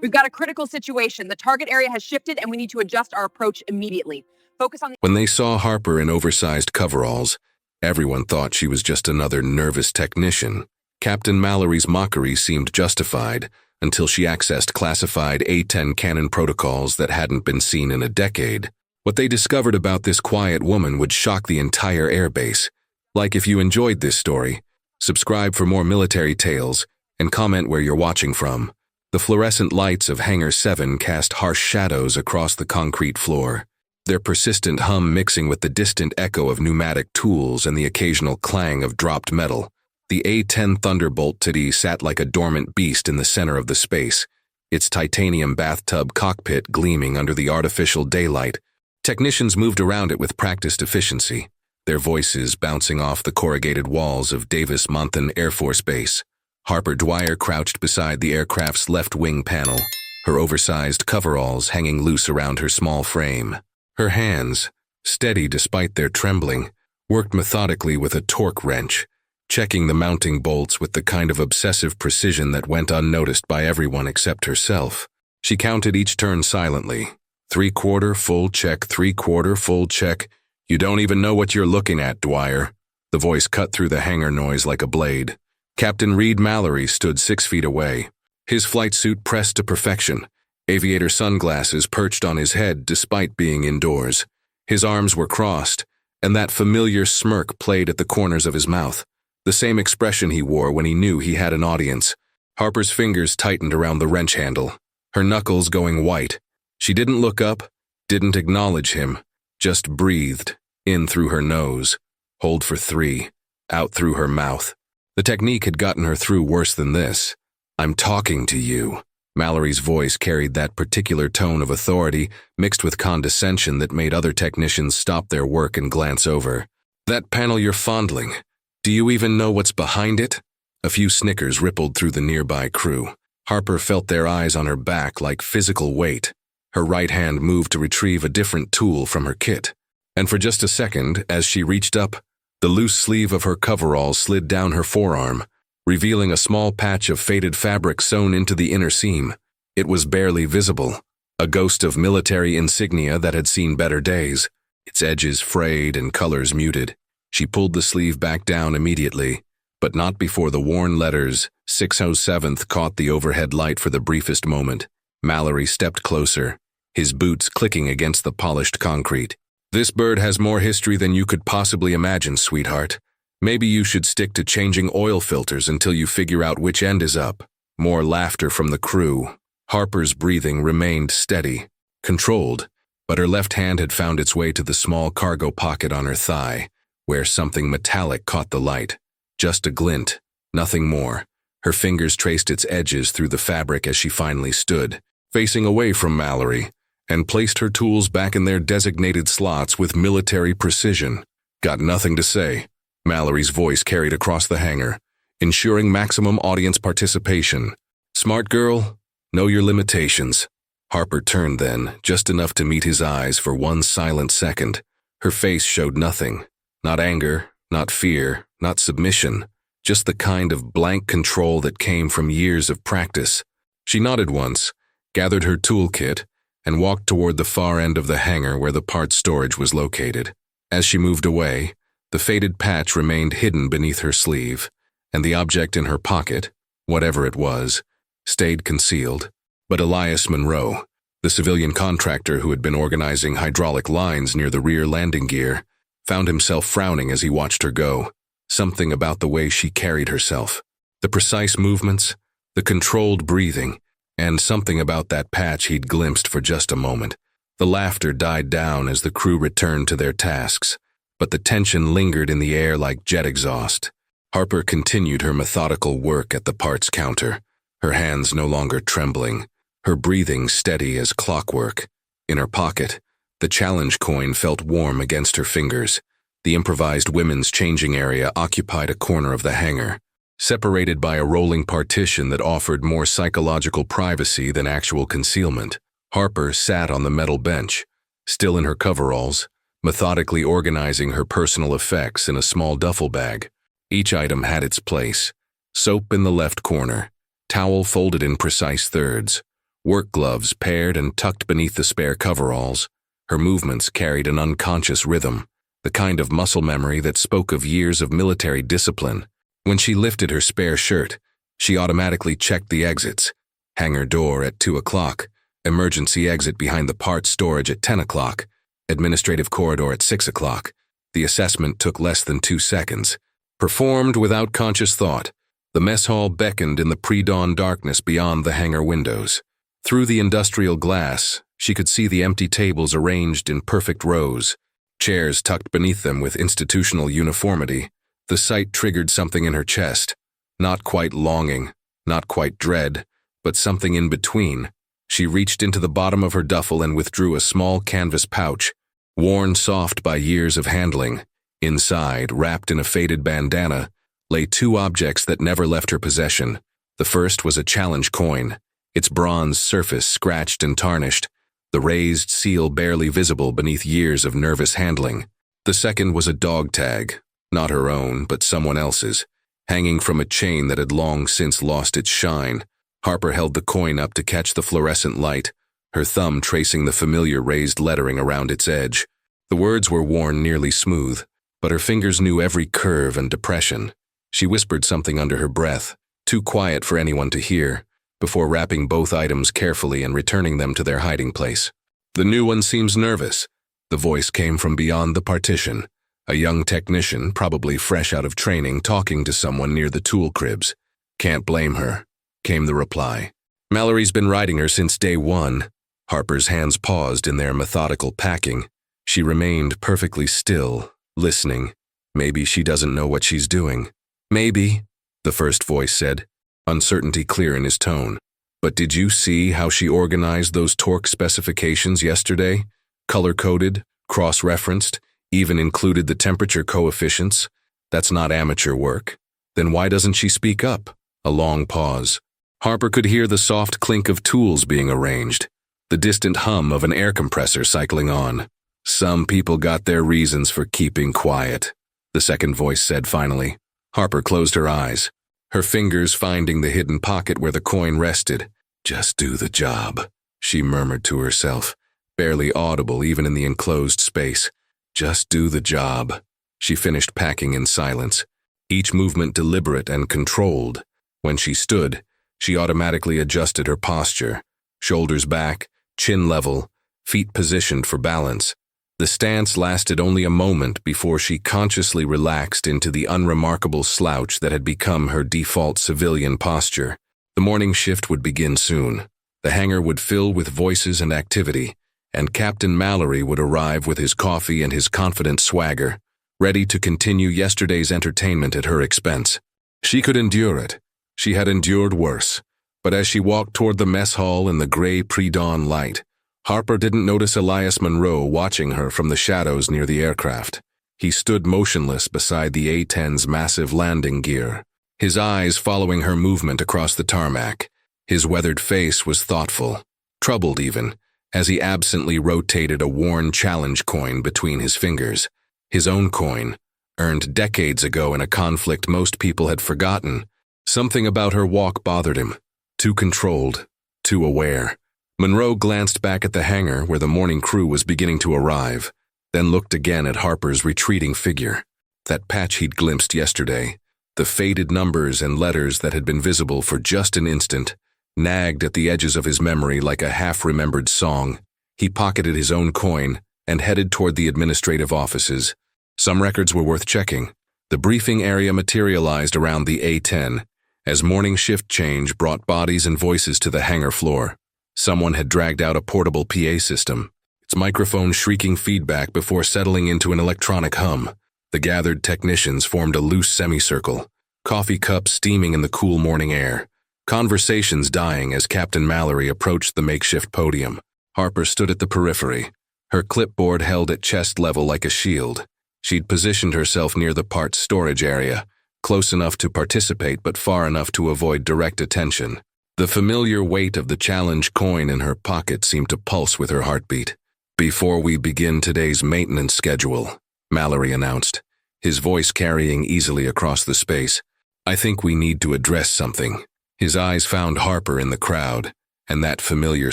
We've got a critical situation. The target area has shifted and we need to adjust our approach immediately. Focus on the— When they saw Harper in oversized coveralls, everyone thought she was just another nervous technician. Captain Mallory's mockery seemed justified until she accessed classified A-10 cannon protocols that hadn't been seen in a decade. What they discovered about this quiet woman would shock the entire airbase. Like, if you enjoyed this story, subscribe for more military tales and comment where you're watching from. The fluorescent lights of Hangar 7 cast harsh shadows across the concrete floor, their persistent hum mixing with the distant echo of pneumatic tools and the occasional clang of dropped metal. The A-10 Thunderbolt II sat like a dormant beast in the center of the space, its titanium bathtub cockpit gleaming under the artificial daylight. Technicians moved around it with practiced efficiency, their voices bouncing off the corrugated walls of Davis-Monthan Air Force Base. Harper Dwyer crouched beside the aircraft's left wing panel, her oversized coveralls hanging loose around her small frame. Her hands, steady despite their trembling, worked methodically with a torque wrench, checking the mounting bolts with the kind of obsessive precision that went unnoticed by everyone except herself. She counted each turn silently. 3/4 full check, 3/4 full check. You don't even know what you're looking at, Dwyer. The voice cut through the hangar noise like a blade. Captain Reed Mallory stood 6 feet away, his flight suit pressed to perfection, aviator sunglasses perched on his head despite being indoors. His arms were crossed, and that familiar smirk played at the corners of his mouth, the same expression he wore when he knew he had an audience. Harper's fingers tightened around the wrench handle, her knuckles going white. She didn't look up, didn't acknowledge him, just breathed, in through her nose, hold for 3, out through her mouth. The technique had gotten her through worse than this. I'm talking to you. Mallory's voice carried that particular tone of authority mixed with condescension that made other technicians stop their work and glance over. That panel you're fondling, do you even know what's behind it? A few snickers rippled through the nearby crew. Harper felt their eyes on her back like physical weight. Her right hand moved to retrieve a different tool from her kit. And for just a second, as she reached up, the loose sleeve of her coverall slid down her forearm, revealing a small patch of faded fabric sewn into the inner seam. It was barely visible, a ghost of military insignia that had seen better days, its edges frayed and colors muted. She pulled the sleeve back down immediately, but not before the worn letters 607th caught the overhead light for the briefest moment. Mallory stepped closer, his boots clicking against the polished concrete. This bird has more history than you could possibly imagine, sweetheart. Maybe you should stick to changing oil filters until you figure out which end is up. More laughter from the crew. Harper's breathing remained steady, controlled, but her left hand had found its way to the small cargo pocket on her thigh, where something metallic caught the light. Just a glint, nothing more. Her fingers traced its edges through the fabric as she finally stood, facing away from Mallory, and placed her tools back in their designated slots with military precision. Got nothing to say, Mallory's voice carried across the hangar, ensuring maximum audience participation. Smart girl, know your limitations. Harper turned then, just enough to meet his eyes for one silent second. Her face showed nothing. Not anger, not fear, not submission. Just the kind of blank control that came from years of practice. She nodded once, gathered her toolkit, and walked toward the far end of the hangar where the parts storage was located. As she moved away, the faded patch remained hidden beneath her sleeve, and the object in her pocket, whatever it was, stayed concealed. But Elias Monroe, the civilian contractor who had been organizing hydraulic lines near the rear landing gear, found himself frowning as he watched her go. Something about the way she carried herself, the precise movements, the controlled breathing, and something about that patch he'd glimpsed for just a moment. The laughter died down as the crew returned to their tasks, but the tension lingered in the air like jet exhaust. Harper continued her methodical work at the parts counter, her hands no longer trembling, her breathing steady as clockwork. In her pocket, the challenge coin felt warm against her fingers. The improvised women's changing area occupied a corner of the hangar, separated by a rolling partition that offered more psychological privacy than actual concealment. Harper sat on the metal bench, still in her coveralls, methodically organizing her personal effects in a small duffel bag. Each item had its place. Soap in the left corner, towel folded in precise thirds, work gloves paired and tucked beneath the spare coveralls. Her movements carried an unconscious rhythm, the kind of muscle memory that spoke of years of military discipline. When she lifted her spare shirt, she automatically checked the exits. Hangar door at 2 o'clock, emergency exit behind the parts storage at 10 o'clock, administrative corridor at 6 o'clock. The assessment took less than 2 seconds. Performed without conscious thought, the mess hall beckoned in the pre-dawn darkness beyond the hangar windows. Through the industrial glass, she could see the empty tables arranged in perfect rows, chairs tucked beneath them with institutional uniformity. The sight triggered something in her chest. Not quite longing, not quite dread, but something in between. She reached into the bottom of her duffel and withdrew a small canvas pouch, worn soft by years of handling. Inside, wrapped in a faded bandana, lay 2 objects that never left her possession. The first was a challenge coin, its bronze surface scratched and tarnished, the raised seal barely visible beneath years of nervous handling. The second was a dog tag, not her own, but someone else's, hanging from a chain that had long since lost its shine. Harper held the coin up to catch the fluorescent light, her thumb tracing the familiar raised lettering around its edge. The words were worn nearly smooth, but her fingers knew every curve and depression. She whispered something under her breath, too quiet for anyone to hear, before wrapping both items carefully and returning them to their hiding place. "The new one seems nervous." The voice came from beyond the partition, a young technician, probably fresh out of training, talking to someone near the tool cribs. "Can't blame her," came the reply. "Mallory's been riding her since day one." Harper's hands paused in their methodical packing. She remained perfectly still, listening. "Maybe she doesn't know what she's doing." "Maybe," the first voice said, uncertainty clear in his tone. "But did you see how she organized those torque specifications yesterday? Color-coded, cross-referenced, even included the temperature coefficients? That's not amateur work. Then why doesn't she speak up?" A long pause. Harper could hear the soft clink of tools being arranged, the distant hum of an air compressor cycling on. "Some people got their reasons for keeping quiet," the second voice said finally. Harper closed her eyes, her fingers finding the hidden pocket where the coin rested. "Just do the job," she murmured to herself, barely audible even in the enclosed space. "Just do the job." She finished packing in silence, each movement deliberate and controlled. When she stood, she automatically adjusted her posture, shoulders back, chin level, feet positioned for balance. The stance lasted only a moment before she consciously relaxed into the unremarkable slouch that had become her default civilian posture. The morning shift would begin soon. The hangar would fill with voices and activity, and Captain Mallory would arrive with his coffee and his confident swagger, ready to continue yesterday's entertainment at her expense. She could endure it. She had endured worse. But as she walked toward the mess hall in the gray pre-dawn light, Harper didn't notice Elias Monroe watching her from the shadows near the aircraft. He stood motionless beside the A-10's massive landing gear, his eyes following her movement across the tarmac. His weathered face was thoughtful, troubled even, as he absently rotated a worn challenge coin between his fingers. His own coin, earned decades ago in a conflict most people had forgotten. Something about her walk bothered him. Too controlled, too aware. Monroe glanced back at the hangar where the morning crew was beginning to arrive, then looked again at Harper's retreating figure. That patch he'd glimpsed yesterday, the faded numbers and letters that had been visible for just an instant, nagged at the edges of his memory like a half-remembered song. He pocketed his own coin and headed toward the administrative offices. Some records were worth checking. The briefing area materialized around the A-10, as morning shift change brought bodies and voices to the hangar floor. Someone had dragged out a portable PA system, its microphone shrieking feedback before settling into an electronic hum. The gathered technicians formed a loose semicircle, coffee cups steaming in the cool morning air, conversations dying as Captain Mallory approached the makeshift podium. Harper stood at the periphery, her clipboard held at chest level like a shield. She'd positioned herself near the parts storage area, close enough to participate but far enough to avoid direct attention. The familiar weight of the challenge coin in her pocket seemed to pulse with her heartbeat. "Before we begin today's maintenance schedule," Mallory announced, his voice carrying easily across the space, "I think we need to address something." His eyes found Harper in the crowd, and that familiar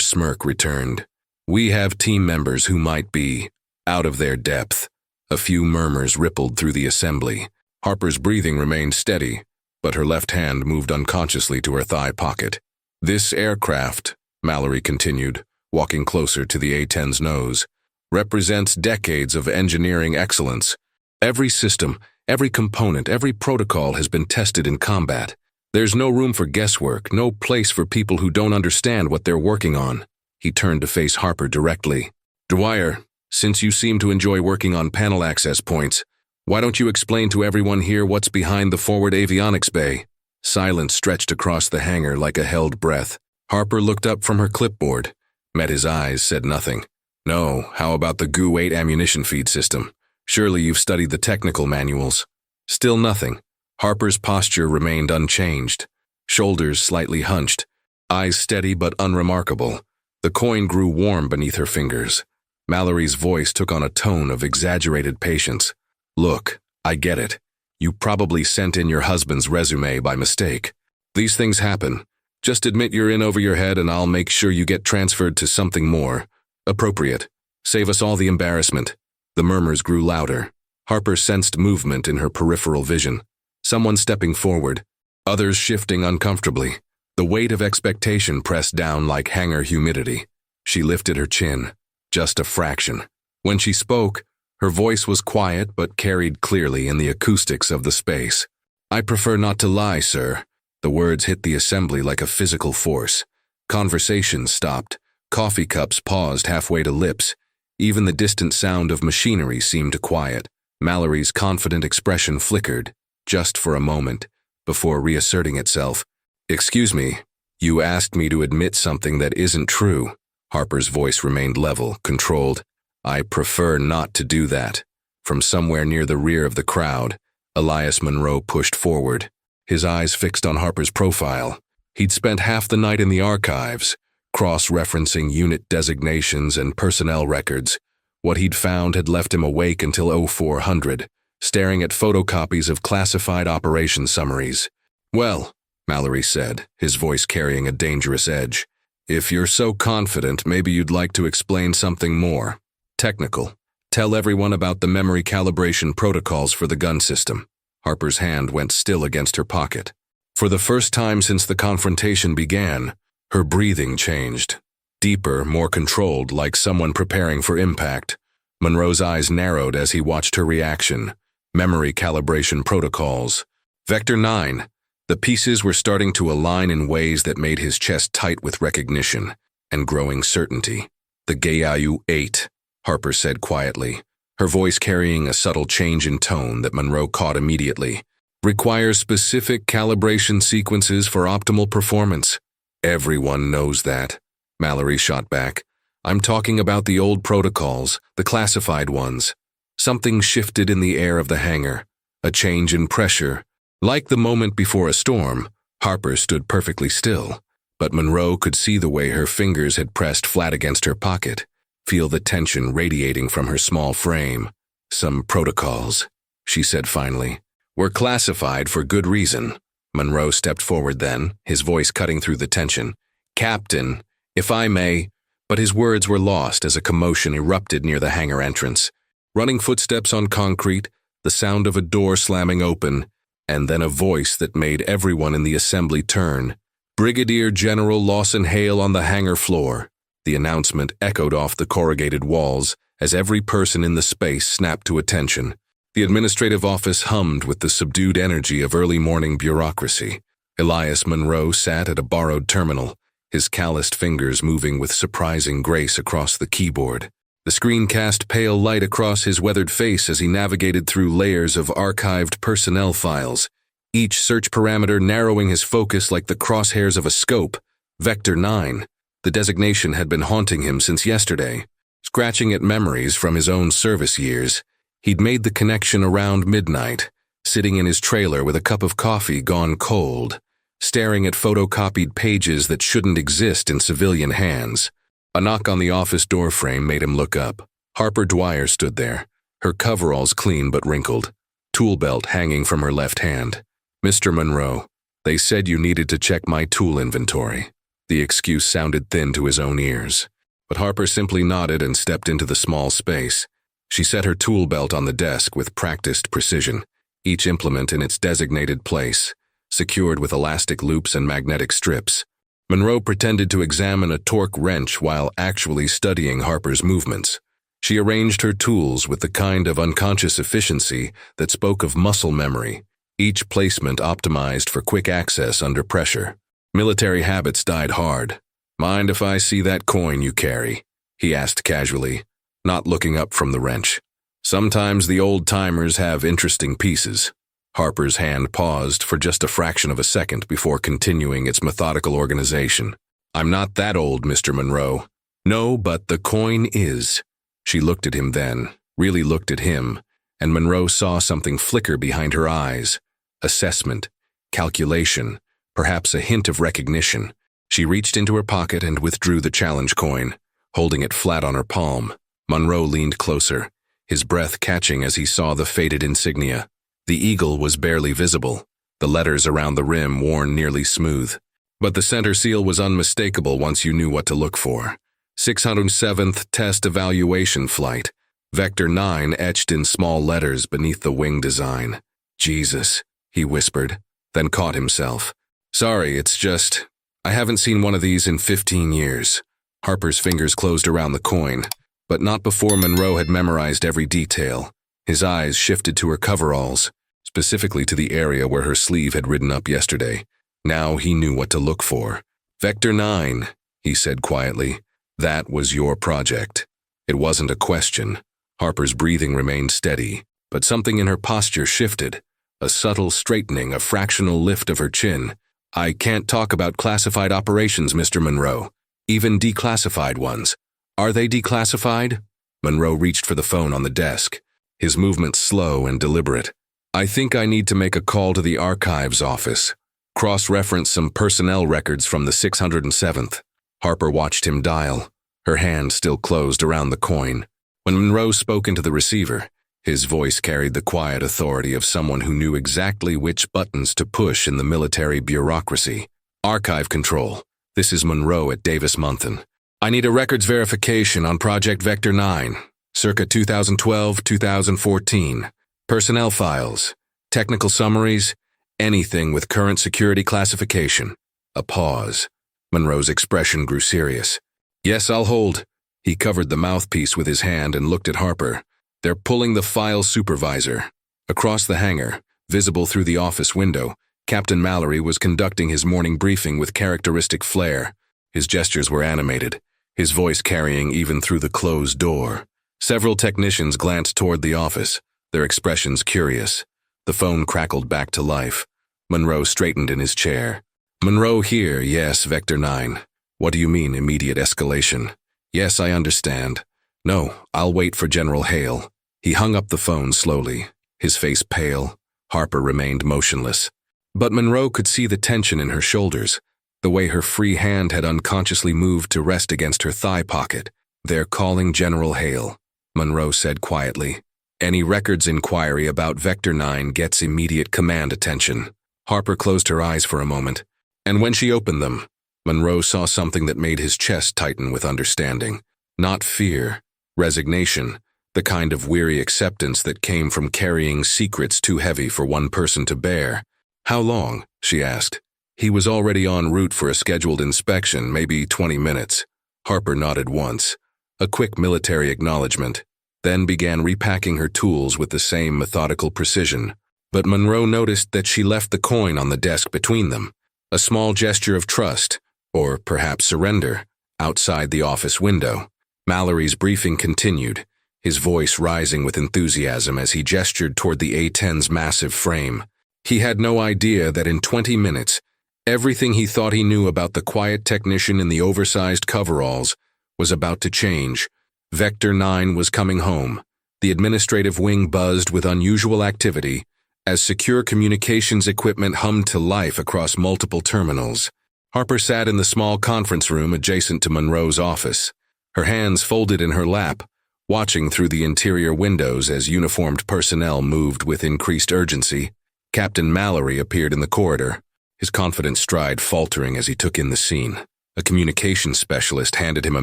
smirk returned. "We have team members who might be out of their depth." A few murmurs rippled through the assembly. Harper's breathing remained steady, but her left hand moved unconsciously to her thigh pocket. "This aircraft," Mallory continued, walking closer to the A-10's nose, "represents decades of engineering excellence. Every system, every component, every protocol has been tested in combat. There's no room for guesswork, no place for people who don't understand what they're working on." He turned to face Harper directly. "Dwyer, since you seem to enjoy working on panel access points, why don't you explain to everyone here what's behind the forward avionics bay?" Silence stretched across the hangar like a held breath. Harper looked up from her clipboard, met his eyes, said nothing. "No, how about the GU-8 ammunition feed system? Surely you've studied the technical manuals." Still nothing. Harper's posture remained unchanged, shoulders slightly hunched, eyes steady but unremarkable. The coin grew warm beneath her fingers. Mallory's voice took on a tone of exaggerated patience. "Look, I get it. You probably sent in your husband's resume by mistake. These things happen. Just admit you're in over your head and I'll make sure you get transferred to something more appropriate. Save us all the embarrassment." The murmurs grew louder. Harper sensed movement in her peripheral vision. Someone stepping forward, others shifting uncomfortably. The weight of expectation pressed down like hangar humidity. She lifted her chin, just a fraction. When she spoke, her voice was quiet but carried clearly in the acoustics of the space. "I prefer not to lie, sir." The words hit the assembly like a physical force. Conversation stopped. Coffee cups paused halfway to lips. Even the distant sound of machinery seemed to quiet. Mallory's confident expression flickered, just for a moment, before reasserting itself. "Excuse me, you asked me to admit something that isn't true." Harper's voice remained level, controlled. "I prefer not to do that." From somewhere near the rear of the crowd, Elias Monroe pushed forward, his eyes fixed on Harper's profile. He'd spent half the night in the archives, cross-referencing unit designations and personnel records. What he'd found had left him awake until 0400, staring at photocopies of classified operation summaries. "Well," Mallory said, his voice carrying a dangerous edge, "if you're so confident, maybe you'd like to explain something more technical. Tell everyone about the memory calibration protocols for the gun system." Harper's hand went still against her pocket. For the first time since the confrontation began, her breathing changed. Deeper, more controlled, like someone preparing for impact. Monroe's eyes narrowed as he watched her reaction. Memory calibration protocols. Vector 9. The pieces were starting to align in ways that made his chest tight with recognition and growing certainty. "The GU-8, Harper said quietly, her voice carrying a subtle change in tone that Monroe caught immediately. "Requires specific calibration sequences for optimal performance." "Everyone knows that," Mallory shot back. "I'm talking about the old protocols, the classified ones." Something shifted in the air of the hangar, a change in pressure. Like the moment before a storm, Harper stood perfectly still, but Monroe could see the way her fingers had pressed flat against her pocket, feel the tension radiating from her small frame. "Some protocols," she said finally, "were classified for good reason." Monroe stepped forward then, his voice cutting through the tension. "Captain, if I may," but his words were lost as a commotion erupted near the hangar entrance. Running footsteps on concrete, the sound of a door slamming open, and then a voice that made everyone in the assembly turn. "Brigadier General Lawson Hale on the hangar floor." The announcement echoed off the corrugated walls as every person in the space snapped to attention. The administrative office hummed with the subdued energy of early morning bureaucracy. Elias Monroe sat at a borrowed terminal, his calloused fingers moving with surprising grace across the keyboard. The screen cast pale light across his weathered face as he navigated through layers of archived personnel files, each search parameter narrowing his focus like the crosshairs of a scope. Vector 9. The designation had been haunting him since yesterday. Scratching at memories from his own service years, he'd made the connection around midnight, sitting in his trailer with a cup of coffee gone cold, staring at photocopied pages that shouldn't exist in civilian hands. A knock on the office doorframe made him look up. Harper Dwyer stood there, her coveralls clean but wrinkled, tool belt hanging from her left hand. "Mr. Monroe, they said you needed to check my tool inventory." The excuse sounded thin to his own ears. But Harper simply nodded and stepped into the small space. She set her tool belt on the desk with practiced precision, each implement in its designated place, secured with elastic loops and magnetic strips. Monroe pretended to examine a torque wrench while actually studying Harper's movements. She arranged her tools with the kind of unconscious efficiency that spoke of muscle memory, each placement optimized for quick access under pressure. Military habits died hard. "Mind if I see that coin you carry?" he asked casually, not looking up from the wrench. "Sometimes the old-timers have interesting pieces." Harper's hand paused for just a fraction of a second before continuing its methodical organization. "I'm not that old, Mr. Monroe." "No, but the coin is." She looked at him then, really looked at him, and Monroe saw something flicker behind her eyes. Assessment, calculation, perhaps a hint of recognition. She reached into her pocket and withdrew the challenge coin, holding it flat on her palm. Monroe leaned closer, his breath catching as he saw the faded insignia. The eagle was barely visible, the letters around the rim worn nearly smooth. But the center seal was unmistakable once you knew what to look for. 607th Test Evaluation Flight, Vector 9 etched in small letters beneath the wing design. "Jesus," he whispered, then caught himself. "Sorry, it's just, I haven't seen one of these in 15 years. Harper's fingers closed around the coin, but not before Monroe had memorized every detail. His eyes shifted to her coveralls, specifically to the area where her sleeve had ridden up yesterday. Now he knew what to look for. "Vector 9, he said quietly. "That was your project." It wasn't a question. Harper's breathing remained steady, but something in her posture shifted. A subtle straightening, a fractional lift of her chin. "I can't talk about classified operations, Mr. Monroe. Even declassified ones." "Are they declassified?" Monroe reached for the phone on the desk, his movements slow and deliberate. "I think I need to make a call to the archives office. Cross-reference some personnel records from the 607th. Harper watched him dial, her hand still closed around the coin. When Monroe spoke into the receiver, his voice carried the quiet authority of someone who knew exactly which buttons to push in the military bureaucracy. "Archive Control, this is Monroe at Davis-Monthan. I need a records verification on Project Vector 9, circa 2012-2014. Personnel files, technical summaries, anything with current security classification." A pause. Monroe's expression grew serious. "Yes, I'll hold." He covered the mouthpiece with his hand and looked at Harper. "They're pulling the file supervisor." Across the hangar, visible through the office window, Captain Mallory was conducting his morning briefing with characteristic flair. His gestures were animated, his voice carrying even through the closed door. Several technicians glanced toward the office, their expressions curious. The phone crackled back to life. Monroe straightened in his chair. "Monroe here, yes, Vector 9. What do you mean, immediate escalation?" "Yes, I understand. No, I'll wait for General Hale." He hung up the phone slowly, his face pale. Harper remained motionless. But Monroe could see the tension in her shoulders, the way her free hand had unconsciously moved to rest against her thigh pocket. "They're calling General Hale," Monroe said quietly. "Any records inquiry about Vector 9 gets immediate command attention." Harper closed her eyes for a moment, and when she opened them, Monroe saw something that made his chest tighten with understanding. Not fear, resignation, the kind of weary acceptance that came from carrying secrets too heavy for one person to bear. "How long?" she asked. He was already en route for a scheduled inspection, maybe 20 minutes. Harper nodded once, a quick military acknowledgement, then began repacking her tools with the same methodical precision. But Monroe noticed that she left the coin on the desk between them, a small gesture of trust, or perhaps surrender, outside the office window. Mallory's briefing continued, his voice rising with enthusiasm as he gestured toward the A-10's massive frame. He had no idea that in 20 minutes, everything he thought he knew about the quiet technician in the oversized coveralls was about to change. Vector 9 was coming home. The administrative wing buzzed with unusual activity as secure communications equipment hummed to life across multiple terminals. Harper sat in the small conference room adjacent to Monroe's office, her hands folded in her lap, watching through the interior windows as uniformed personnel moved with increased urgency. Captain Mallory appeared in the corridor, his confident stride faltering as he took in the scene. A communications specialist handed him a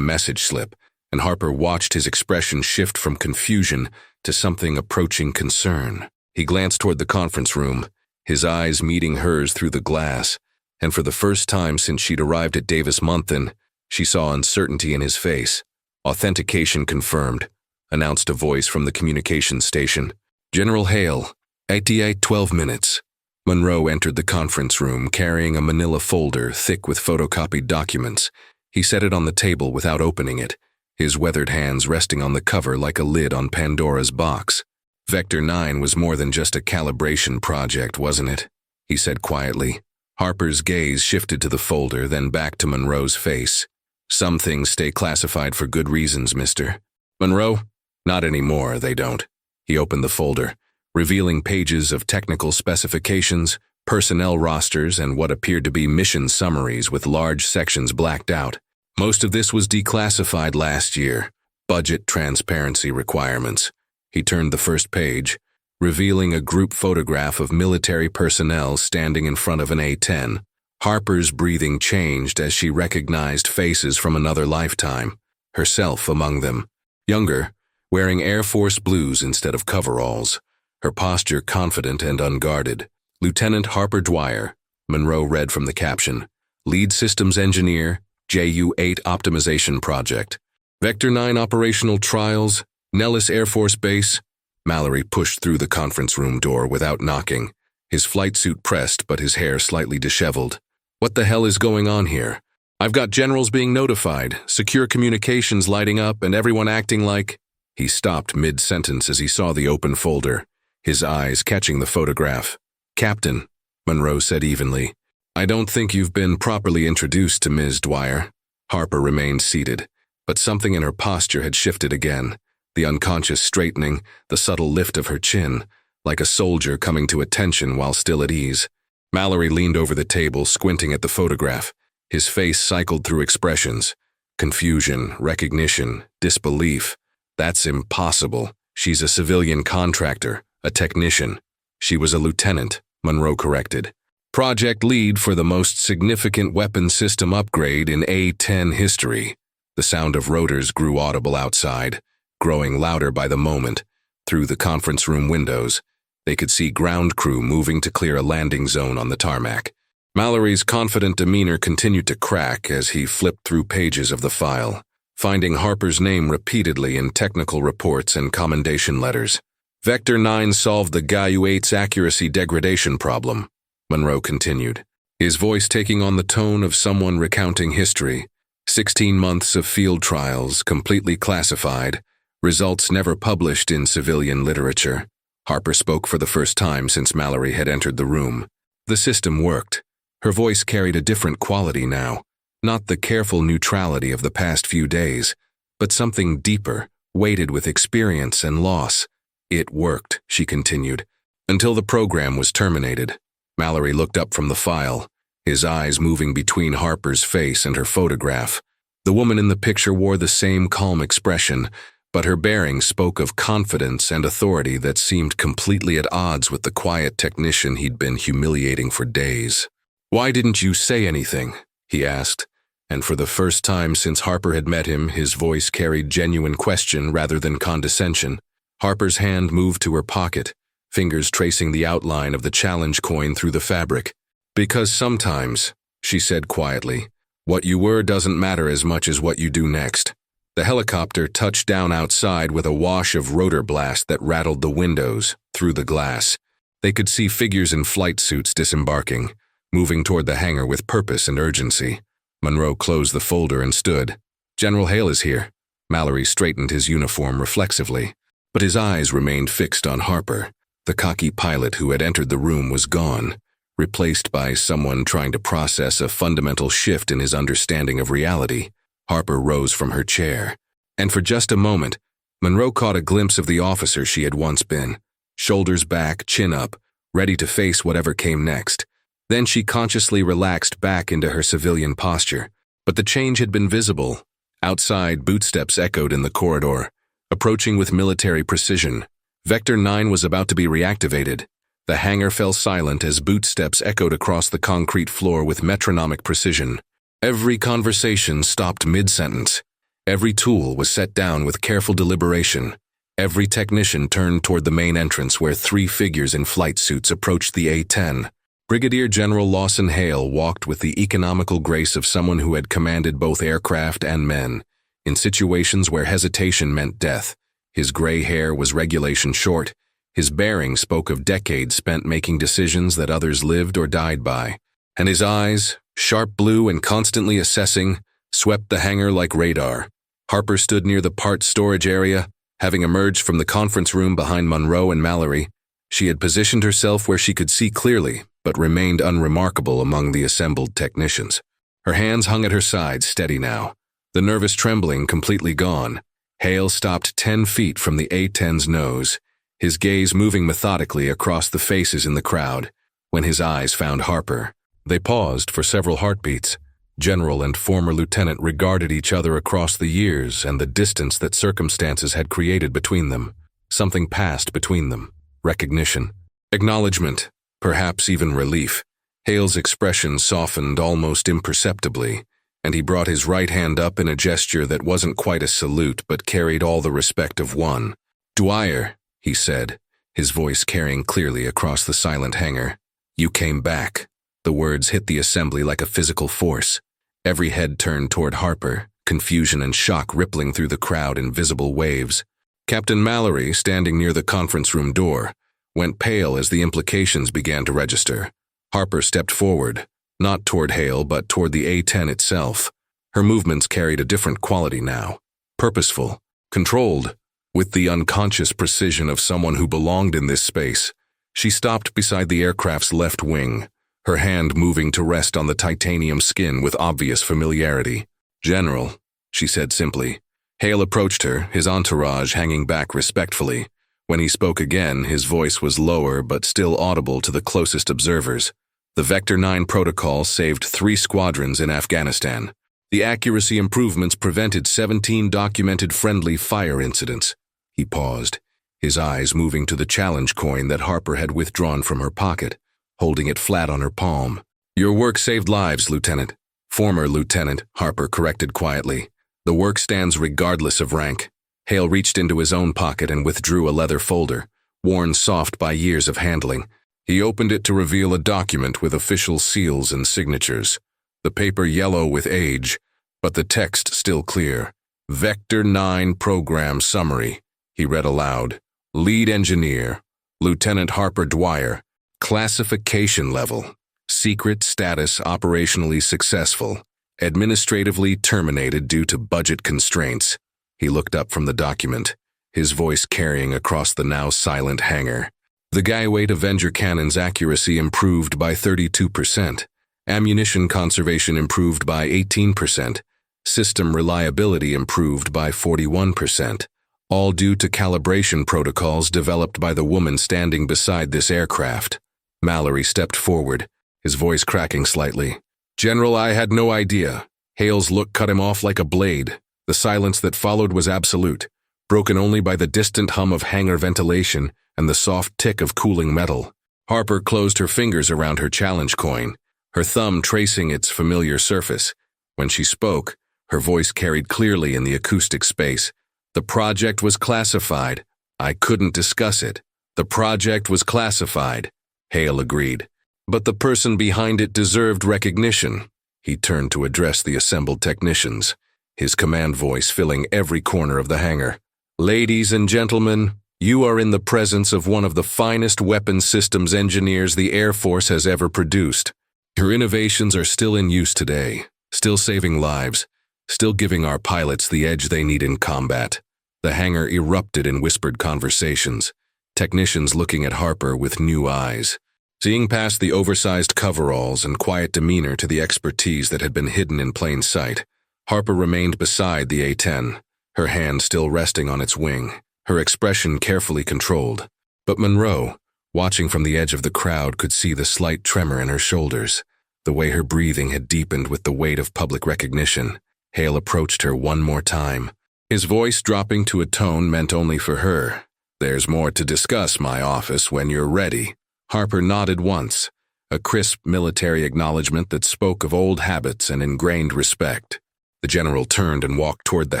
message slip, and Harper watched his expression shift from confusion to something approaching concern. He glanced toward the conference room, his eyes meeting hers through the glass, and for the first time since she'd arrived at Davis-Monthan, she saw uncertainty in his face. "Authentication confirmed," announced a voice from the communications station. "General Hale, ETA 12 minutes. Monroe entered the conference room carrying a manila folder thick with photocopied documents. He set it on the table without opening it, his weathered hands resting on the cover like a lid on Pandora's box. Vector 9 was more than just a calibration project, wasn't it? He said quietly. Harper's gaze shifted to the folder, then back to Monroe's face. "Some things stay classified for good reasons, mister." "Monroe? Not anymore, they don't." He opened the folder, revealing pages of technical specifications, personnel rosters, and what appeared to be mission summaries with large sections blacked out. Most of this was declassified last year. Budget transparency requirements. He turned the first page, revealing a group photograph of military personnel standing in front of an A-10. Harper's breathing changed as she recognized faces from another lifetime, herself among them. Younger, wearing Air Force blues instead of coveralls, her posture confident and unguarded. "Lieutenant Harper Dwyer," Monroe read from the caption. "Lead Systems Engineer, JU-8 Optimization Project. Vector 9 Operational Trials, Nellis Air Force Base." Mallory pushed through the conference room door without knocking, his flight suit pressed but his hair slightly disheveled. "What the hell is going on here? I've got generals being notified, secure communications lighting up, and everyone acting like—" He stopped mid-sentence as he saw the open folder, his eyes catching the photograph. "Captain," Monroe said evenly, "I don't think you've been properly introduced to Ms. Dwyer." Harper remained seated, but something in her posture had shifted again, the unconscious straightening, the subtle lift of her chin, like a soldier coming to attention while still at ease. Mallory leaned over the table, squinting at the photograph. His face cycled through expressions. Confusion, recognition, disbelief. "That's impossible. She's a civilian contractor, a technician." "She was a lieutenant," Monroe corrected. "Project lead for the most significant weapon system upgrade in A-10 history." The sound of rotors grew audible outside, growing louder by the moment. Through the conference room windows, they could see ground crew moving to clear a landing zone on the tarmac. Mallory's confident demeanor continued to crack as he flipped through pages of the file, finding Harper's name repeatedly in technical reports and commendation letters. "Vector 9 solved the GAU-8's accuracy degradation problem," Monroe continued, his voice taking on the tone of someone recounting history. 16 months of field trials, completely classified, results never published in civilian literature. Harper spoke for the first time since Mallory had entered the room. The system worked. Her voice carried a different quality now, not the careful neutrality of the past few days, but something deeper, weighted with experience and loss. "It worked," she continued, "until the program was terminated." Mallory looked up from the file, his eyes moving between Harper's face and her photograph. The woman in the picture wore the same calm expression, but her bearing spoke of confidence and authority that seemed completely at odds with the quiet technician he'd been humiliating for days. "Why didn't you say anything?" he asked, and for the first time since Harper had met him, his voice carried genuine question rather than condescension. Harper's hand moved to her pocket, fingers tracing the outline of the challenge coin through the fabric. "Because sometimes," she said quietly, "what you were doesn't matter as much as what you do next." The helicopter touched down outside with a wash of rotor blast that rattled the windows, through the glass. They could see figures in flight suits disembarking, moving toward the hangar with purpose and urgency. Monroe closed the folder and stood. "General Hale is here." Mallory straightened his uniform reflexively, but his eyes remained fixed on Harper. The cocky pilot who had entered the room was gone, replaced by someone trying to process a fundamental shift in his understanding of reality. Harper rose from her chair, and for just a moment, Monroe caught a glimpse of the officer she had once been, shoulders back, chin up, ready to face whatever came next. Then she consciously relaxed back into her civilian posture, but the change had been visible. Outside, bootsteps echoed in the corridor, approaching with military precision. Vector 9 was about to be reactivated. The hangar fell silent as bootsteps echoed across the concrete floor with metronomic precision. Every conversation stopped mid-sentence. Every tool was set down with careful deliberation. Every technician turned toward the main entrance where three figures in flight suits approached the A-10. Brigadier General Lawson Hale walked with the economical grace of someone who had commanded both aircraft and men. In situations where hesitation meant death, his gray hair was regulation short. His bearing spoke of decades spent making decisions that others lived or died by. And his eyes, sharp blue and constantly assessing, swept the hangar like radar. Harper stood near the parts storage area. Having emerged from the conference room behind Monroe and Mallory, she had positioned herself where she could see clearly, but remained unremarkable among the assembled technicians. Her hands hung at her sides, steady now. The nervous trembling completely gone. Hale stopped 10 feet from the A-10's nose, his gaze moving methodically across the faces in the crowd. When his eyes found Harper, they paused for several heartbeats. General and former lieutenant regarded each other across the years and the distance that circumstances had created between them. Something passed between them. Recognition. Acknowledgement. Perhaps even relief. Hale's expression softened almost imperceptibly, and he brought his right hand up in a gesture that wasn't quite a salute but carried all the respect of one. "Dwyer," he said, his voice carrying clearly across the silent hangar. "You came back." The words hit the assembly like a physical force. Every head turned toward Harper, confusion and shock rippling through the crowd in visible waves. Captain Mallory, standing near the conference room door, went pale as the implications began to register. Harper stepped forward, not toward Hale but toward the A-10 itself. Her movements carried a different quality now. Purposeful, controlled, with the unconscious precision of someone who belonged in this space. She stopped beside the aircraft's left wing, her hand moving to rest on the titanium skin with obvious familiarity. "General," she said simply. Hale approached her, his entourage hanging back respectfully. When he spoke again, his voice was lower but still audible to the closest observers. "The Vector 9 protocol saved 3 squadrons in Afghanistan. The accuracy improvements prevented 17 documented friendly fire incidents." He paused, his eyes moving to the challenge coin that Harper had withdrawn from her pocket, holding it flat on her palm. "Your work saved lives, Lieutenant." "Former Lieutenant," Harper corrected quietly. "The work stands regardless of rank." Hale reached into his own pocket and withdrew a leather folder, worn soft by years of handling. He opened it to reveal a document with official seals and signatures. The paper yellow with age, but the text still clear. "Vector 9 Program Summary," he read aloud. "Lead Engineer, Lieutenant Harper Dwyer. Classification level. Secret status operationally successful. Administratively terminated due to budget constraints." He looked up from the document, his voice carrying across the now silent hangar. The Guy-weight Avenger cannon's accuracy improved by 32%. Ammunition conservation improved by 18%. System reliability improved by 41%. All due to calibration protocols developed by the woman standing beside this aircraft. Mallory stepped forward, his voice cracking slightly. "General, I had no idea." Hale's look cut him off like a blade. The silence that followed was absolute, broken only by the distant hum of hangar ventilation and the soft tick of cooling metal. Harper closed her fingers around her challenge coin, her thumb tracing its familiar surface. When she spoke, her voice carried clearly in the acoustic space. "The project was classified. I couldn't discuss it. The project was classified." Hale agreed. "But the person behind it deserved recognition." He turned to address the assembled technicians, his command voice filling every corner of the hangar. "Ladies and gentlemen, you are in the presence of one of the finest weapons systems engineers the Air Force has ever produced. Her innovations are still in use today, still saving lives, still giving our pilots the edge they need in combat." The hangar erupted in whispered conversations, technicians looking at Harper with new eyes, seeing past the oversized coveralls and quiet demeanor to the expertise that had been hidden in plain sight. Harper remained beside the A-10, her hand still resting on its wing, her expression carefully controlled. But Monroe, watching from the edge of the crowd, could see the slight tremor in her shoulders, the way her breathing had deepened with the weight of public recognition. Hale approached her one more time, his voice dropping to a tone meant only for her. "There's more to discuss, my office, when you're ready." Harper nodded once, a crisp military acknowledgement that spoke of old habits and ingrained respect. The general turned and walked toward the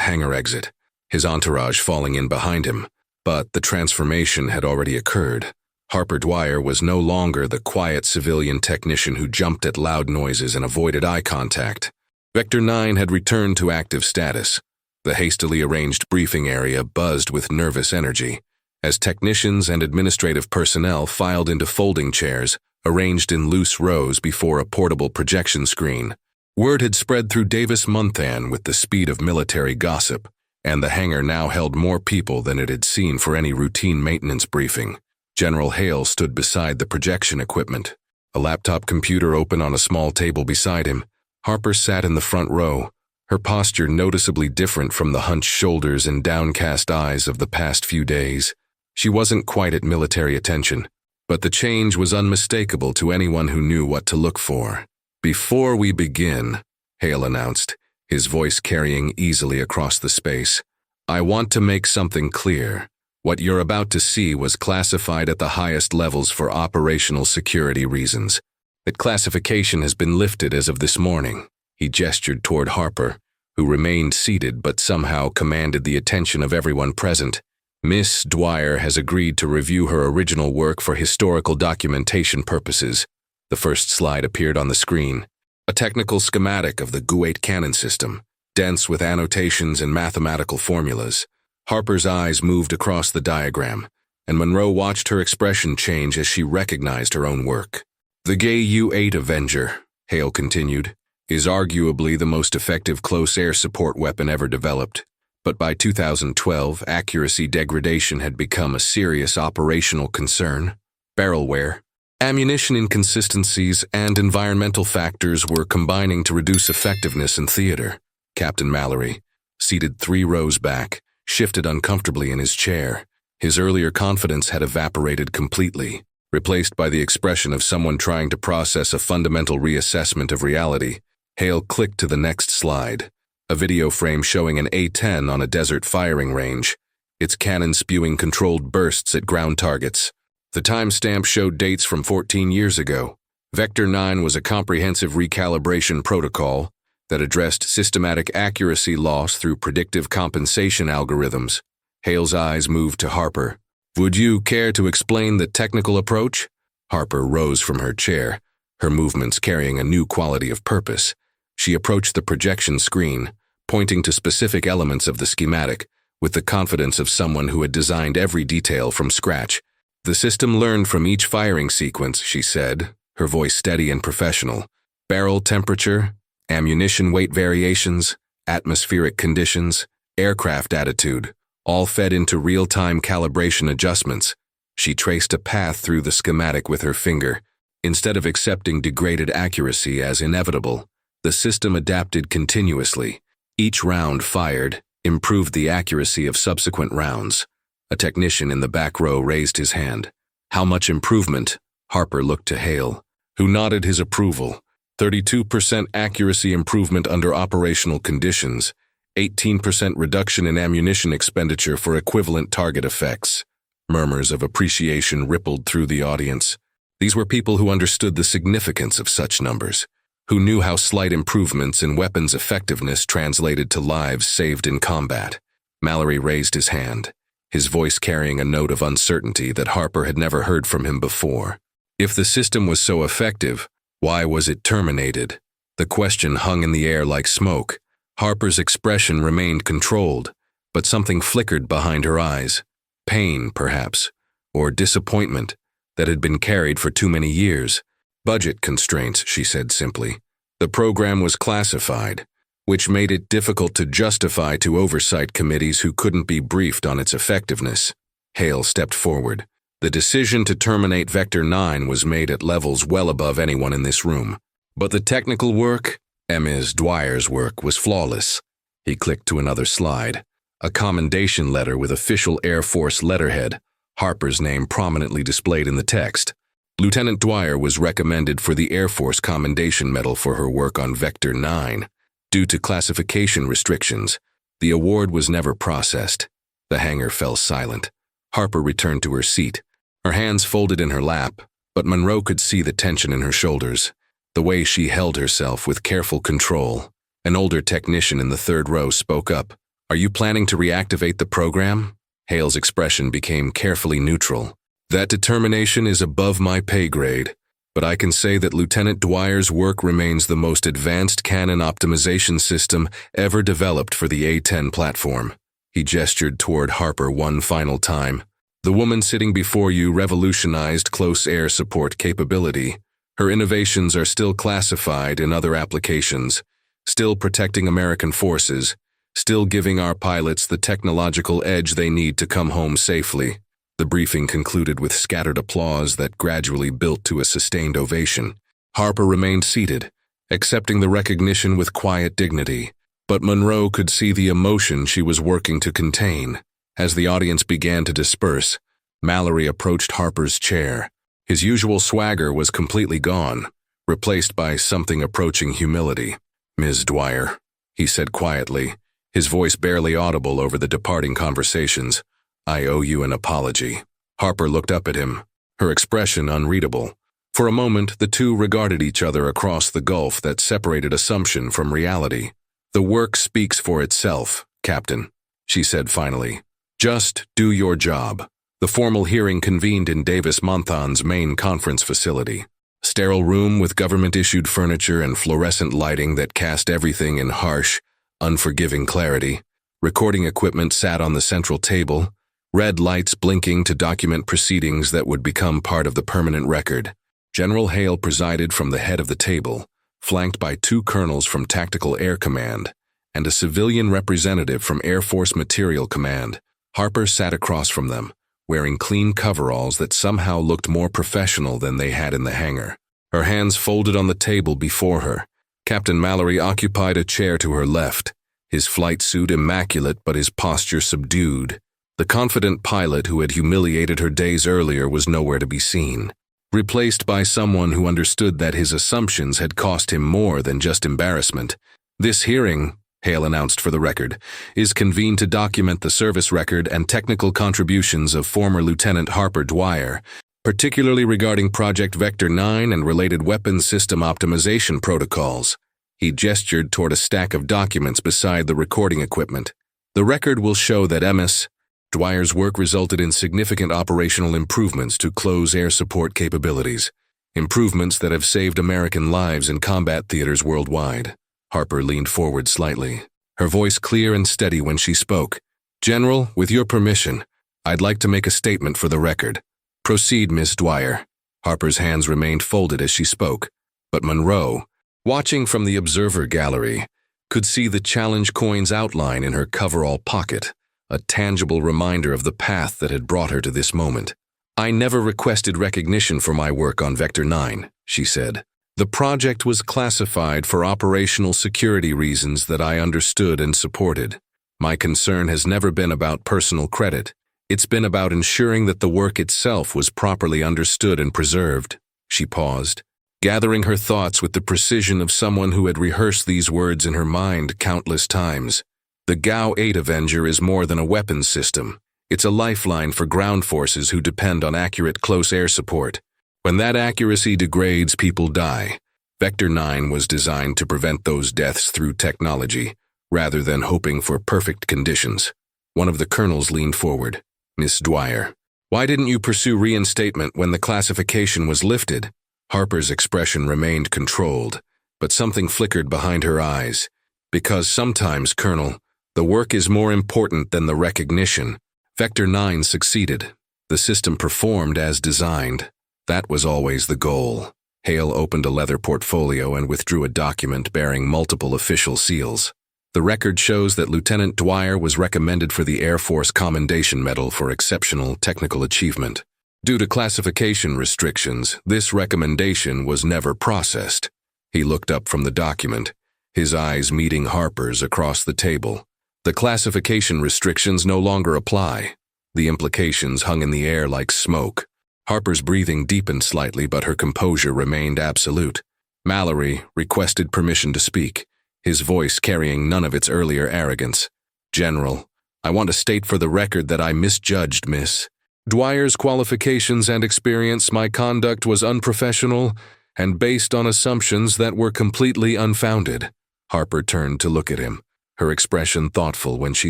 hangar exit, his entourage falling in behind him. But the transformation had already occurred. Harper Dwyer was no longer the quiet civilian technician who jumped at loud noises and avoided eye contact. Vector 9 had returned to active status. The hastily arranged briefing area buzzed with nervous energy, as technicians and administrative personnel filed into folding chairs, arranged in loose rows before a portable projection screen. Word had spread through Davis-Monthan with the speed of military gossip, and the hangar now held more people than it had seen for any routine maintenance briefing. General Hale stood beside the projection equipment, a laptop computer open on a small table beside him. Harper sat in the front row, her posture noticeably different from the hunched shoulders and downcast eyes of the past few days. She wasn't quite at military attention, but the change was unmistakable to anyone who knew what to look for. "Before we begin," Hale announced, his voice carrying easily across the space, "I want to make something clear. What you're about to see was classified at the highest levels for operational security reasons. That classification has been lifted as of this morning." He gestured toward Harper, who remained seated but somehow commanded the attention of everyone present. "Miss Dwyer has agreed to review her original work for historical documentation purposes." The first slide appeared on the screen. A technical schematic of the A-10 cannon system, dense with annotations and mathematical formulas. Harper's eyes moved across the diagram, and Monroe watched her expression change as she recognized her own work. "The gay U-8 Avenger," Hale continued, "is arguably the most effective close air support weapon ever developed. But by 2012, accuracy degradation had become a serious operational concern. Barrel wear, ammunition inconsistencies, and environmental factors were combining to reduce effectiveness in theater." Captain Mallory, seated 3 rows back, shifted uncomfortably in his chair. His earlier confidence had evaporated completely, replaced by the expression of someone trying to process a fundamental reassessment of reality. Hale clicked to the next slide, a video frame showing an A-10 on a desert firing range, its cannon spewing controlled bursts at ground targets. The timestamp showed dates from 14 years ago. Vector 9 was a comprehensive recalibration protocol that addressed systematic accuracy loss through predictive compensation algorithms. Hale's eyes moved to Harper. "Would you care to explain the technical approach?" Harper rose from her chair, her movements carrying a new quality of purpose. She approached the projection screen, pointing to specific elements of the schematic, with the confidence of someone who had designed every detail from scratch. "The system learned from each firing sequence," she said, her voice steady and professional. "Barrel temperature, ammunition weight variations, atmospheric conditions, aircraft attitude, all fed into real-time calibration adjustments." She traced a path through the schematic with her finger. Instead of accepting degraded accuracy as inevitable, the system adapted continuously. Each round fired improved the accuracy of subsequent rounds. A technician in the back row raised his hand. "How much improvement?" Harper looked to Hale, who nodded his approval. 32% accuracy improvement under operational conditions, 18% reduction in ammunition expenditure for equivalent target effects. Murmurs of appreciation rippled through the audience. These were people who understood the significance of such numbers, who knew how slight improvements in weapons effectiveness translated to lives saved in combat. Mallory raised his hand, his voice carrying a note of uncertainty that Harper had never heard from him before. If the system was so effective, why was it terminated? The question hung in the air like smoke. Harper's expression remained controlled, but something flickered behind her eyes. Pain, perhaps, or disappointment that had been carried for too many years. "Budget constraints," she said simply. "The program was classified, which made it difficult to justify to oversight committees who couldn't be briefed on its effectiveness." Hale stepped forward. "The decision to terminate Vector 9 was made at levels well above anyone in this room. But the technical work, Ms. Dwyer's work, was flawless." He clicked to another slide, a commendation letter with official Air Force letterhead, Harper's name prominently displayed in the text. Lieutenant Dwyer was recommended for the Air Force Commendation Medal for her work on Vector 9. Due to classification restrictions, the award was never processed. The hangar fell silent. Harper returned to her seat, her hands folded in her lap, but Monroe could see the tension in her shoulders, the way she held herself with careful control. An older technician in the third row spoke up. "Are you planning to reactivate the program?" Hale's expression became carefully neutral. "That determination is above my pay grade, but I can say that Lieutenant Dwyer's work remains the most advanced cannon optimization system ever developed for the A-10 platform." He gestured toward Harper one final time. "The woman sitting before you revolutionized close air support capability. Her innovations are still classified in other applications, still protecting American forces, still giving our pilots the technological edge they need to come home safely." The briefing concluded with scattered applause that gradually built to a sustained ovation. Harper remained seated, accepting the recognition with quiet dignity, but Monroe could see the emotion she was working to contain. As the audience began to disperse, Mallory approached Harper's chair. His usual swagger was completely gone, replaced by something approaching humility. "Ms. Dwyer," he said quietly, his voice barely audible over the departing conversations, "I owe you an apology." Harper looked up at him, her expression unreadable. For a moment, the two regarded each other across the gulf that separated assumption from reality. "The work speaks for itself, Captain," she said finally. "Just do your job." The formal hearing convened in Davis-Monthan's main conference facility. Sterile room with government-issued furniture and fluorescent lighting that cast everything in harsh, unforgiving clarity. Recording equipment sat on the central table, red lights blinking to document proceedings that would become part of the permanent record. General Hale presided from the head of the table, flanked by two colonels from Tactical Air Command and a civilian representative from Air Force Material Command. Harper sat across from them, wearing clean coveralls that somehow looked more professional than they had in the hangar. Her hands folded on the table before her. Captain Mallory occupied a chair to her left, his flight suit immaculate but his posture subdued. The confident pilot who had humiliated her days earlier was nowhere to be seen, replaced by someone who understood that his assumptions had cost him more than just embarrassment. "This hearing," Hale announced for the record, "is convened to document the service record and technical contributions of former Lieutenant Harper Dwyer, particularly regarding Project Vector 9 and related weapons system optimization protocols." He gestured toward a stack of documents beside the recording equipment. "The record will show that MS Dwyer's work resulted in significant operational improvements to close air support capabilities, improvements that have saved American lives in combat theaters worldwide." Harper leaned forward slightly, her voice clear and steady when she spoke. "General, with your permission, I'd like to make a statement for the record." "Proceed, Miss Dwyer." Harper's hands remained folded as she spoke, but Monroe, watching from the observer gallery, could see the challenge coin's outline in her coverall pocket, a tangible reminder of the path that had brought her to this moment. "I never requested recognition for my work on Vector 9, she said. "The project was classified for operational security reasons that I understood and supported. My concern has never been about personal credit. It's been about ensuring that the work itself was properly understood and preserved." She paused, gathering her thoughts with the precision of someone who had rehearsed these words in her mind countless times. "The GAU-8 Avenger is more than a weapons system. It's a lifeline for ground forces who depend on accurate close air support. When that accuracy degrades, people die. Vector 9 was designed to prevent those deaths through technology, rather than hoping for perfect conditions." One of the colonels leaned forward. "Miss Dwyer, why didn't you pursue reinstatement when the classification was lifted?" Harper's expression remained controlled, but something flickered behind her eyes. "Because sometimes, Colonel, the work is more important than the recognition. Vector 9 succeeded. The system performed as designed. That was always the goal." Hale opened a leather portfolio and withdrew a document bearing multiple official seals. "The record shows that Lieutenant Dwyer was recommended for the Air Force Commendation Medal for exceptional technical achievement. Due to classification restrictions, this recommendation was never processed." He looked up from the document, his eyes meeting Harper's across the table. "The classification restrictions no longer apply." The implications hung in the air like smoke. Harper's breathing deepened slightly, but her composure remained absolute. Mallory requested permission to speak, his voice carrying none of its earlier arrogance. "General, I want to state for the record that I misjudged Miss Dwyer's qualifications and experience, my conduct was unprofessional and based on assumptions that were completely unfounded. Harper turned to look at him, her expression thoughtful when she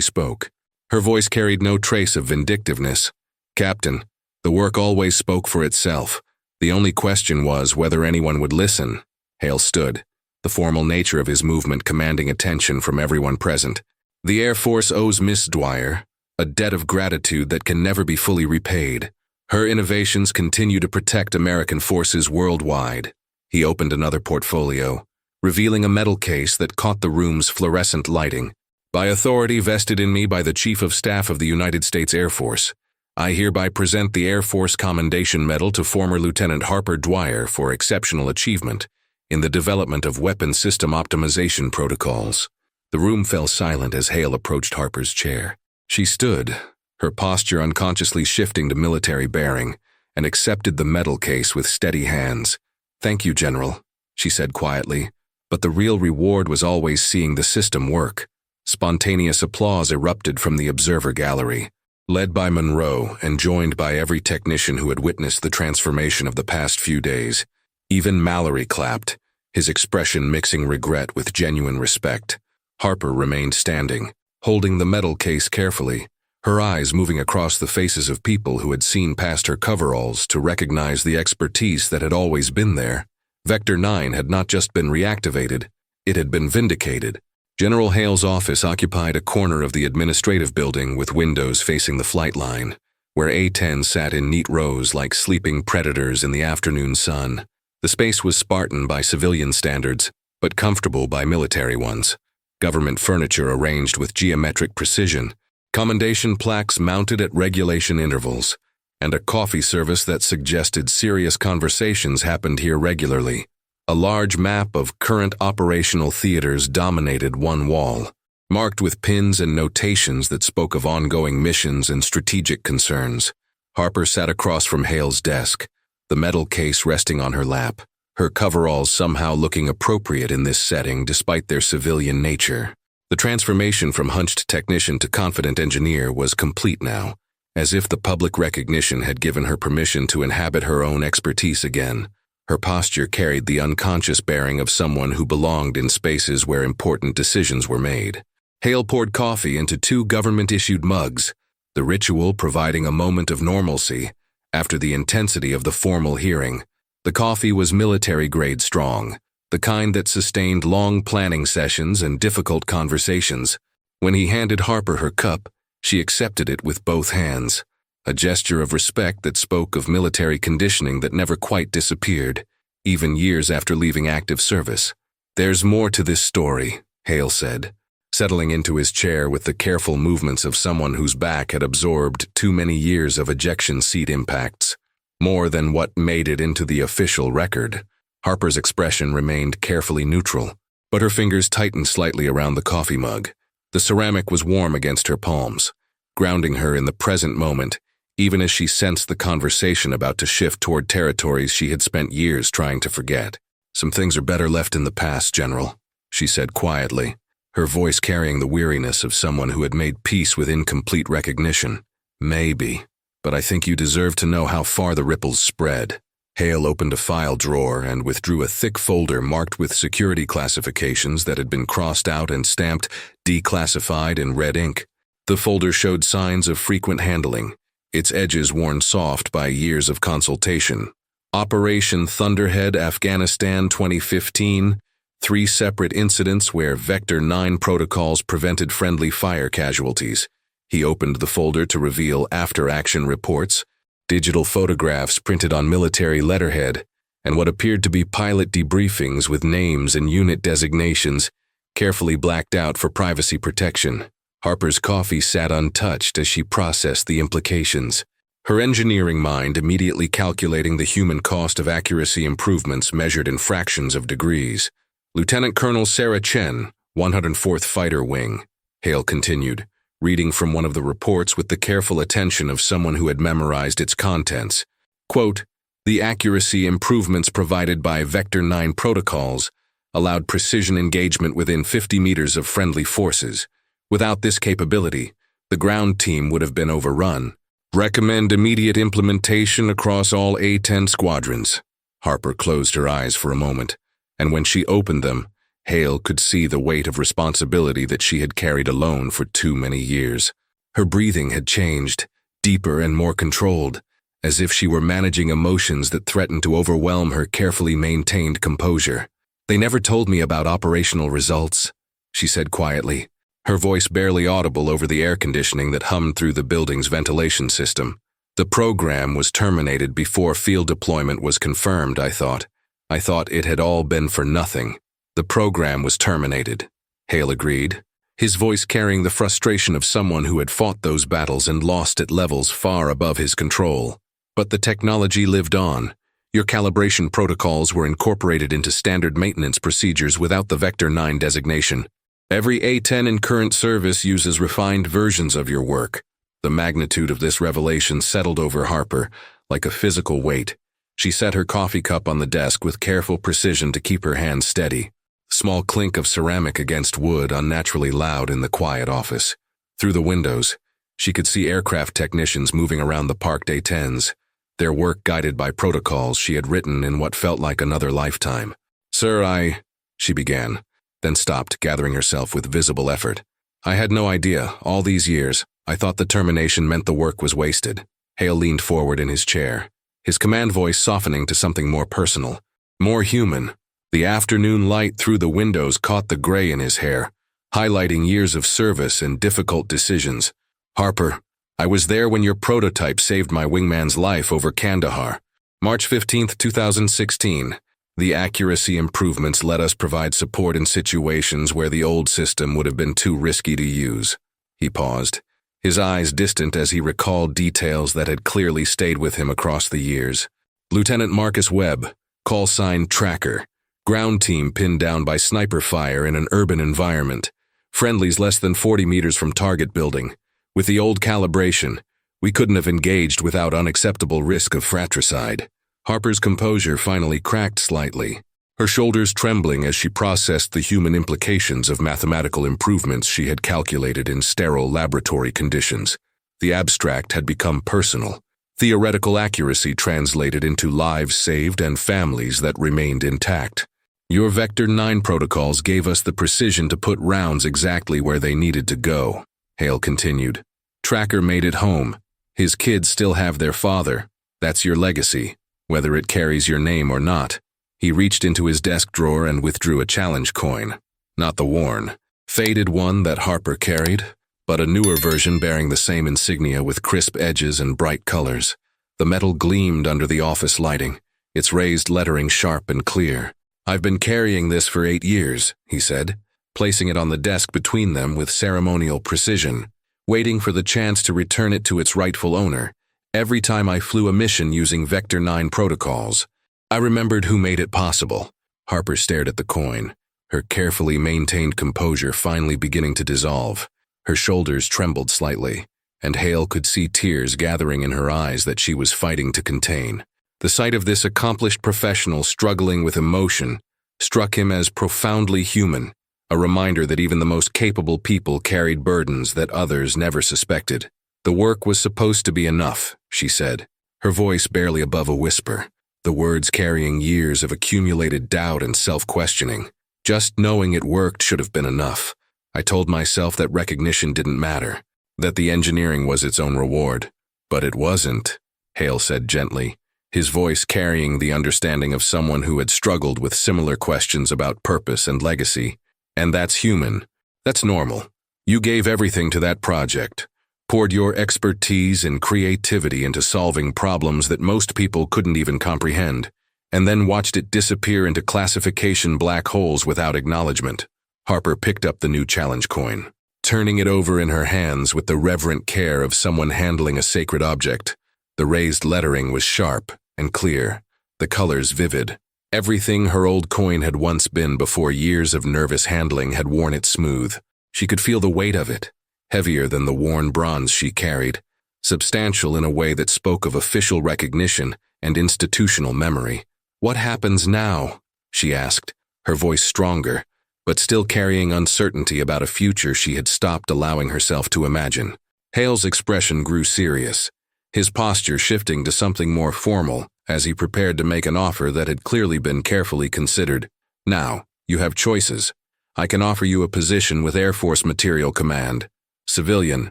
spoke. Her voice carried no trace of vindictiveness. Captain, the work always spoke for itself. The only question was whether anyone would listen. Hale stood, the formal nature of his movement commanding attention from everyone present. The Air Force owes Miss Dwyer a debt of gratitude that can never be fully repaid. Her innovations continue to protect American forces worldwide. He opened another portfolio, revealing a metal case that caught the room's fluorescent lighting. By authority vested in me by the Chief of Staff of the United States Air Force, I hereby present the Air Force Commendation Medal to former Lieutenant Harper Dwyer for exceptional achievement in the development of weapon system optimization protocols. The room fell silent as Hale approached Harper's chair. She stood, her posture unconsciously shifting to military bearing, and accepted the metal case with steady hands. "Thank you, General," she said quietly, but the real reward was always seeing the system work. Spontaneous applause erupted from the observer gallery. Led by Monroe and joined by every technician who had witnessed the transformation of the past few days, even Mallory clapped, his expression mixing regret with genuine respect. Harper remained standing, holding the metal case carefully, her eyes moving across the faces of people who had seen past her coveralls to recognize the expertise that had always been there. Vector 9 had not just been reactivated, it had been vindicated. General Hale's office occupied a corner of the administrative building with windows facing the flight line, where A-10 sat in neat rows like sleeping predators in the afternoon sun. The space was Spartan by civilian standards, but comfortable by military ones. Government furniture arranged with geometric precision, commendation plaques mounted at regulation intervals, and a coffee service that suggested serious conversations happened here regularly. A large map of current operational theaters dominated one wall, marked with pins and notations that spoke of ongoing missions and strategic concerns. Harper sat across from Hale's desk, the metal case resting on her lap, her coveralls somehow looking appropriate in this setting despite their civilian nature. The transformation from hunched technician to confident engineer was complete now, as if the public recognition had given her permission to inhabit her own expertise again. Her posture carried the unconscious bearing of someone who belonged in spaces where important decisions were made. Hale poured coffee into 2 government-issued mugs, the ritual providing a moment of normalcy after the intensity of the formal hearing. The coffee was military-grade strong, the kind that sustained long planning sessions and difficult conversations. When he handed Harper her cup, she accepted it with both hands, a gesture of respect that spoke of military conditioning that never quite disappeared, even years after leaving active service. "There's more to this story," Hale said, settling into his chair with the careful movements of someone whose back had absorbed too many years of ejection seat impacts. More than what made it into the official record. Harper's expression remained carefully neutral, but her fingers tightened slightly around the coffee mug. The ceramic was warm against her palms, grounding her in the present moment, even as she sensed the conversation about to shift toward territories she had spent years trying to forget. "Some things are better left in the past, General," she said quietly, her voice carrying the weariness of someone who had made peace with incomplete recognition. "Maybe, but I think you deserve to know how far the ripples spread." Hale opened a file drawer and withdrew a thick folder marked with security classifications that had been crossed out and stamped declassified in red ink. The folder showed signs of frequent handling, its edges worn soft by years of consultation. Operation Thunderhead, Afghanistan 2015, 3 separate incidents where Vector 9 protocols prevented friendly fire casualties. He opened the folder to reveal after-action reports, digital photographs printed on military letterhead, and what appeared to be pilot debriefings with names and unit designations, carefully blacked out for privacy protection. Harper's coffee sat untouched as she processed the implications, her engineering mind immediately calculating the human cost of accuracy improvements measured in fractions of degrees. "Lieutenant Colonel Sarah Chen, 104th Fighter Wing," Hale continued, reading from one of the reports with the careful attention of someone who had memorized its contents. Quote, "The accuracy improvements provided by Vector 9 protocols allowed precision engagement within 50 meters of friendly forces. Without this capability, the ground team would have been overrun. Recommend immediate implementation across all A-10 squadrons. Harper closed her eyes for a moment, and when she opened them, Hale could see the weight of responsibility that she had carried alone for too many years. Her breathing had changed, deeper and more controlled, as if she were managing emotions that threatened to overwhelm her carefully maintained composure. "They never told me about operational results," she said quietly, her voice barely audible over the air conditioning that hummed through the building's ventilation system. "The program was terminated before field deployment was confirmed, I thought. I thought it had all been for nothing. The program was terminated," Hale agreed, his voice carrying the frustration of someone who had fought those battles and lost at levels far above his control. "But the technology lived on. Your calibration protocols were incorporated into standard maintenance procedures without the Vector 9 designation. Every A-10 in current service uses refined versions of your work." The magnitude of this revelation settled over Harper like a physical weight. She set her coffee cup on the desk with careful precision to keep her hands steady. Small clink of ceramic against wood unnaturally loud in the quiet office. Through the windows, she could see aircraft technicians moving around the parked A-10s, their work guided by protocols she had written in what felt like another lifetime. "Sir, she began, then stopped, gathering herself with visible effort. "I had no idea, all these years. I thought the termination meant the work was wasted." Hale leaned forward in his chair, his command voice softening to something more personal, more human. The afternoon light through the windows caught the gray in his hair, highlighting years of service and difficult decisions. "Harper, I was there when your prototype saved my wingman's life over Kandahar. March 15, 2016. The accuracy improvements let us provide support in situations where the old system would have been too risky to use." He paused, his eyes distant as he recalled details that had clearly stayed with him across the years. "Lieutenant Marcus Webb, call sign Tracker. Ground team pinned down by sniper fire in an urban environment. Friendlies less than 40 meters from target building. With the old calibration, we couldn't have engaged without unacceptable risk of fratricide." Harper's composure finally cracked slightly, her shoulders trembling as she processed the human implications of mathematical improvements she had calculated in sterile laboratory conditions. The abstract had become personal, theoretical accuracy translated into lives saved and families that remained intact. "Your Vector 9 protocols gave us the precision to put rounds exactly where they needed to go," Hale continued. "Tracker made it home. His kids still have their father. That's your legacy, whether it carries your name or not." He reached into his desk drawer and withdrew a challenge coin. Not the worn, faded one that Harper carried, but a newer version bearing the same insignia with crisp edges and bright colors. The metal gleamed under the office lighting, its raised lettering sharp and clear. "I've been carrying this for 8 years, he said, placing it on the desk between them with ceremonial precision, waiting for the chance to return it to its rightful owner. "Every time I flew a mission using Vector 9 protocols, I remembered who made it possible." Harper stared at the coin, her carefully maintained composure finally beginning to dissolve. Her shoulders trembled slightly, and Hale could see tears gathering in her eyes that she was fighting to contain. The sight of this accomplished professional struggling with emotion struck him as profoundly human, a reminder that even the most capable people carried burdens that others never suspected. "The work was supposed to be enough," she said, her voice barely above a whisper, the words carrying years of accumulated doubt and self-questioning. "Just knowing it worked should have been enough. I told myself that recognition didn't matter, that the engineering was its own reward. But it wasn't," Hale said gently, his voice carrying the understanding of someone who had struggled with similar questions about purpose and legacy. "And that's human. That's normal. You gave everything to that project, poured your expertise and creativity into solving problems that most people couldn't even comprehend, and then watched it disappear into classification black holes without acknowledgement." Harper picked up the new challenge coin, turning it over in her hands with the reverent care of someone handling a sacred object. The raised lettering was sharp and clear, the colors vivid. Everything her old coin had once been before years of nervous handling had worn it smooth. She could feel the weight of it, heavier than the worn bronze she carried, substantial in a way that spoke of official recognition and institutional memory. "What happens now?" she asked, her voice stronger, but still carrying uncertainty about a future she had stopped allowing herself to imagine. Hale's expression grew serious, his posture shifting to something more formal as he prepared to make an offer that had clearly been carefully considered. Now, you have choices. I can offer you a position with Air Force Material Command, civilian,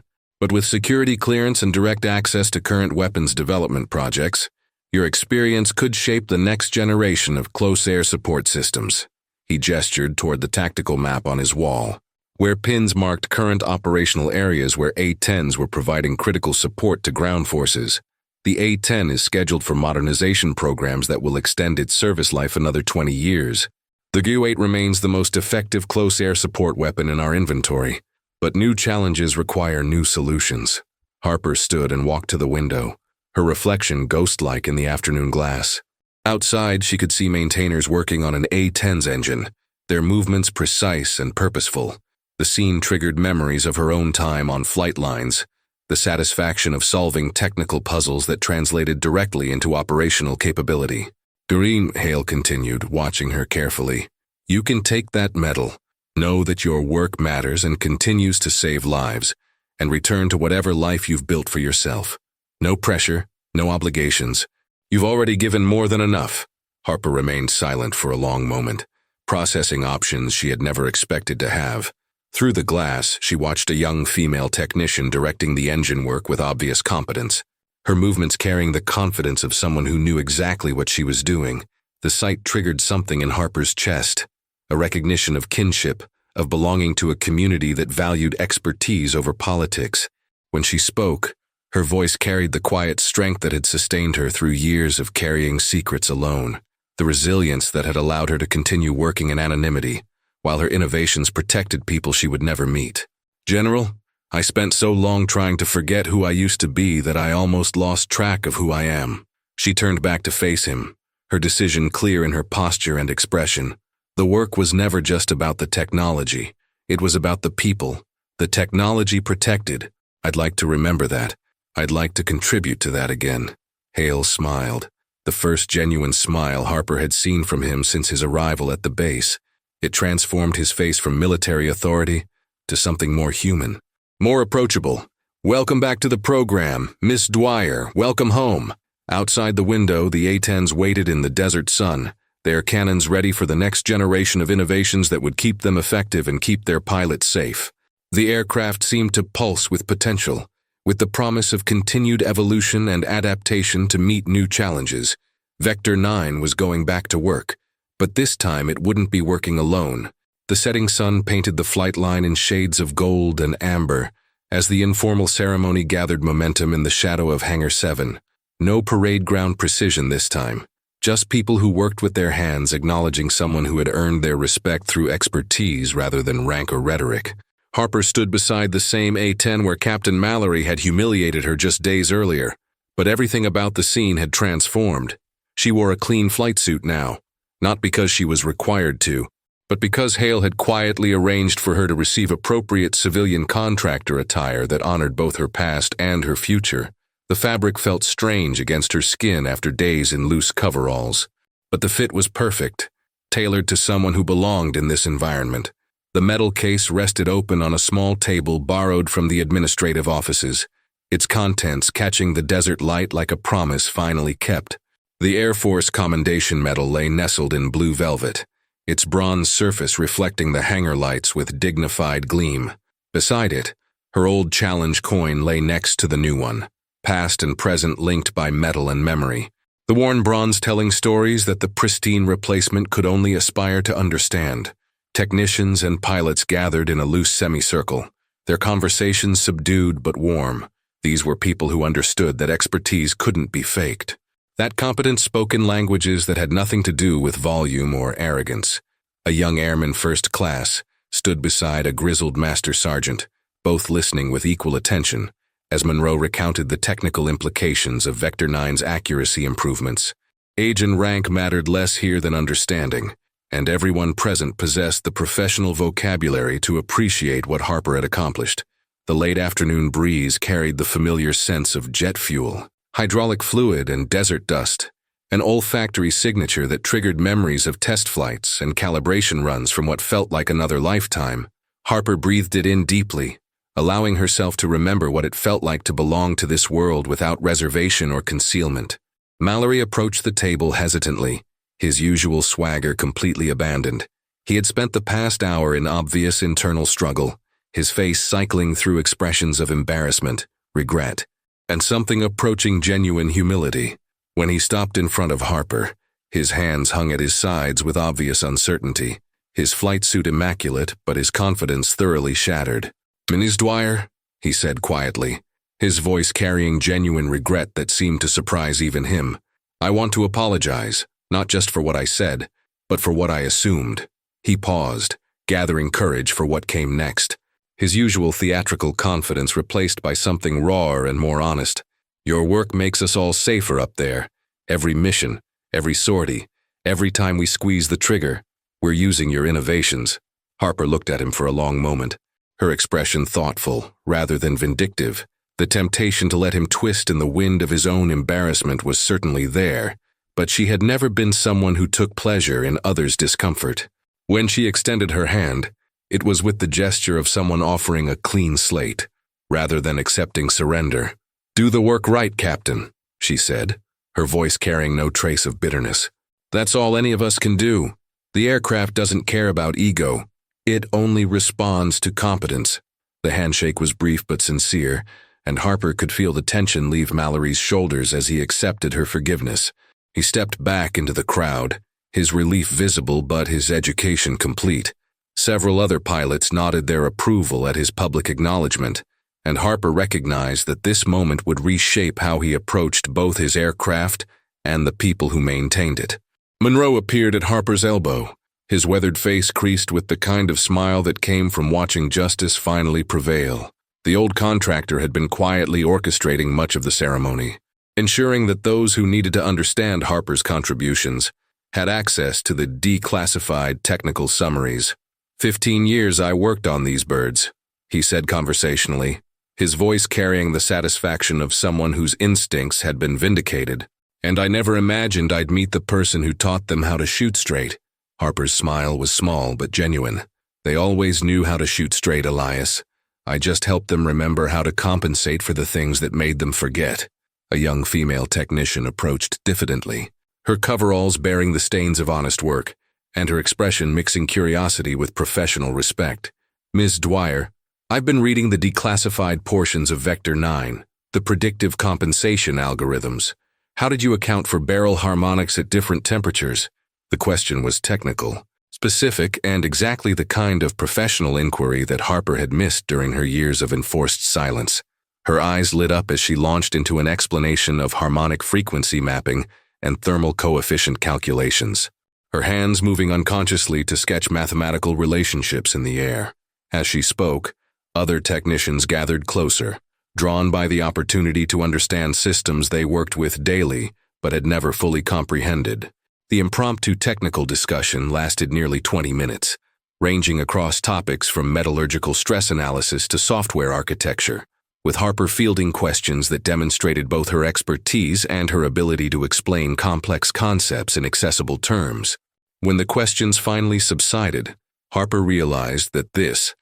but with security clearance and direct access to current weapons development projects. Your experience could shape the next generation of close air support systems. He gestured toward the tactical map on his wall, where pins marked current operational areas where A-10s were providing critical support to ground forces. The A-10 is scheduled for modernization programs that will extend its service life another 20 years. The U-8 remains the most effective close air support weapon in our inventory, but new challenges require new solutions. Harper stood and walked to the window, her reflection ghost-like in the afternoon glass. Outside, she could see maintainers working on an A-10's engine, their movements precise and purposeful. The scene triggered memories of her own time on flight lines, the satisfaction of solving technical puzzles that translated directly into operational capability. Doreen, Hale continued, watching her carefully. You can take that medal, know that your work matters and continues to save lives, and return to whatever life you've built for yourself. No pressure, no obligations. You've already given more than enough. Harper remained silent for a long moment, processing options she had never expected to have. Through the glass, she watched a young female technician directing the engine work with obvious competence, her movements carrying the confidence of someone who knew exactly what she was doing. The sight triggered something in Harper's chest, a recognition of kinship, of belonging to a community that valued expertise over politics. When she spoke, her voice carried the quiet strength that had sustained her through years of carrying secrets alone, the resilience that had allowed her to continue working in anonymity, while her innovations protected people she would never meet. General, I spent so long trying to forget who I used to be that I almost lost track of who I am. She turned back to face him, her decision clear in her posture and expression. The work was never just about the technology. It was about the people. The technology protected. I'd like to remember that. I'd like to contribute to that again. Hale smiled, the first genuine smile Harper had seen from him since his arrival at the base. It transformed his face from military authority to something more human, more approachable. Welcome back to the program, Miss Dwyer, welcome home. Outside the window, the A-10s waited in the desert sun, their cannons ready for the next generation of innovations that would keep them effective and keep their pilots safe. The aircraft seemed to pulse with potential, with the promise of continued evolution and adaptation to meet new challenges. Vector 9 was going back to work, but this time it wouldn't be working alone. The setting sun painted the flight line in shades of gold and amber as the informal ceremony gathered momentum in the shadow of Hangar 7. No parade ground precision this time, just people who worked with their hands acknowledging someone who had earned their respect through expertise rather than rank or rhetoric. Harper stood beside the same A-10 where Captain Mallory had humiliated her just days earlier, but everything about the scene had transformed. She wore a clean flight suit now, not because she was required to, but because Hale had quietly arranged for her to receive appropriate civilian contractor attire that honored both her past and her future. The fabric felt strange against her skin after days in loose coveralls, but the fit was perfect, tailored to someone who belonged in this environment. The metal case rested open on a small table borrowed from the administrative offices, its contents catching the desert light like a promise finally kept. The Air Force Commendation Medal lay nestled in blue velvet, its bronze surface reflecting the hangar lights with dignified gleam. Beside it, her old challenge coin lay next to the new one, past and present linked by metal and memory. The worn bronze telling stories that the pristine replacement could only aspire to understand. Technicians and pilots gathered in a loose semicircle, their conversations subdued but warm. These were people who understood that expertise couldn't be faked. That competence spoke in languages that had nothing to do with volume or arrogance. A young airman first class stood beside a grizzled master sergeant, both listening with equal attention, as Monroe recounted the technical implications of Vector 9's accuracy improvements. Age and rank mattered less here than understanding, and everyone present possessed the professional vocabulary to appreciate what Harper had accomplished. The late afternoon breeze carried the familiar sense of jet fuel, hydraulic fluid, and desert dust, an olfactory signature that triggered memories of test flights and calibration runs from what felt like another lifetime. Harper breathed it in deeply, allowing herself to remember what it felt like to belong to this world without reservation or concealment. Mallory approached the table hesitantly, his usual swagger completely abandoned. He had spent the past hour in obvious internal struggle, his face cycling through expressions of embarrassment, regret, and something approaching genuine humility. When he stopped in front of Harper, his hands hung at his sides with obvious uncertainty, his flight suit immaculate but his confidence thoroughly shattered. "Ms. Dwyer," he said quietly, his voice carrying genuine regret that seemed to surprise even him. "I want to apologize, not just for what I said, but for what I assumed." He paused, gathering courage for what came next, his usual theatrical confidence replaced by something rawer and more honest. "Your work makes us all safer up there. Every mission, every sortie, every time we squeeze the trigger, we're using your innovations." Harper looked at him for a long moment, her expression thoughtful rather than vindictive. The temptation to let him twist in the wind of his own embarrassment was certainly there, but she had never been someone who took pleasure in others' discomfort. When she extended her hand, it was with the gesture of someone offering a clean slate, rather than accepting surrender. "Do the work right, Captain," she said, her voice carrying no trace of bitterness. "That's all any of us can do. The aircraft doesn't care about ego. It only responds to competence." The handshake was brief but sincere, and Harper could feel the tension leave Mallory's shoulders as he accepted her forgiveness. He stepped back into the crowd, his relief visible but his education complete. Several other pilots nodded their approval at his public acknowledgement, and Harper recognized that this moment would reshape how he approached both his aircraft and the people who maintained it. Monroe appeared at Harper's elbow, his weathered face creased with the kind of smile that came from watching justice finally prevail. The old contractor had been quietly orchestrating much of the ceremony, ensuring that those who needed to understand Harper's contributions had access to the declassified technical summaries. 15 years I worked on these birds," he said conversationally, his voice carrying the satisfaction of someone whose instincts had been vindicated. "And I never imagined I'd meet the person who taught them how to shoot straight." Harper's smile was small but genuine. "They always knew how to shoot straight, Elias. I just helped them remember how to compensate for the things that made them forget." A young female technician approached diffidently, her coveralls bearing the stains of honest work, and her expression mixing curiosity with professional respect. "Ms. Dwyer, I've been reading the declassified portions of Vector 9, the predictive compensation algorithms. How did you account for barrel harmonics at different temperatures?" The question was technical, specific, and exactly the kind of professional inquiry that Harper had missed during her years of enforced silence. Her eyes lit up as she launched into an explanation of harmonic frequency mapping and thermal coefficient calculations, her hands moving unconsciously to sketch mathematical relationships in the air. As she spoke, other technicians gathered closer, drawn by the opportunity to understand systems they worked with daily but had never fully comprehended. The impromptu technical discussion lasted nearly 20 minutes, ranging across topics from metallurgical stress analysis to software architecture, with Harper fielding questions that demonstrated both her expertise and her ability to explain complex concepts in accessible terms. When the questions finally subsided, Harper realized that this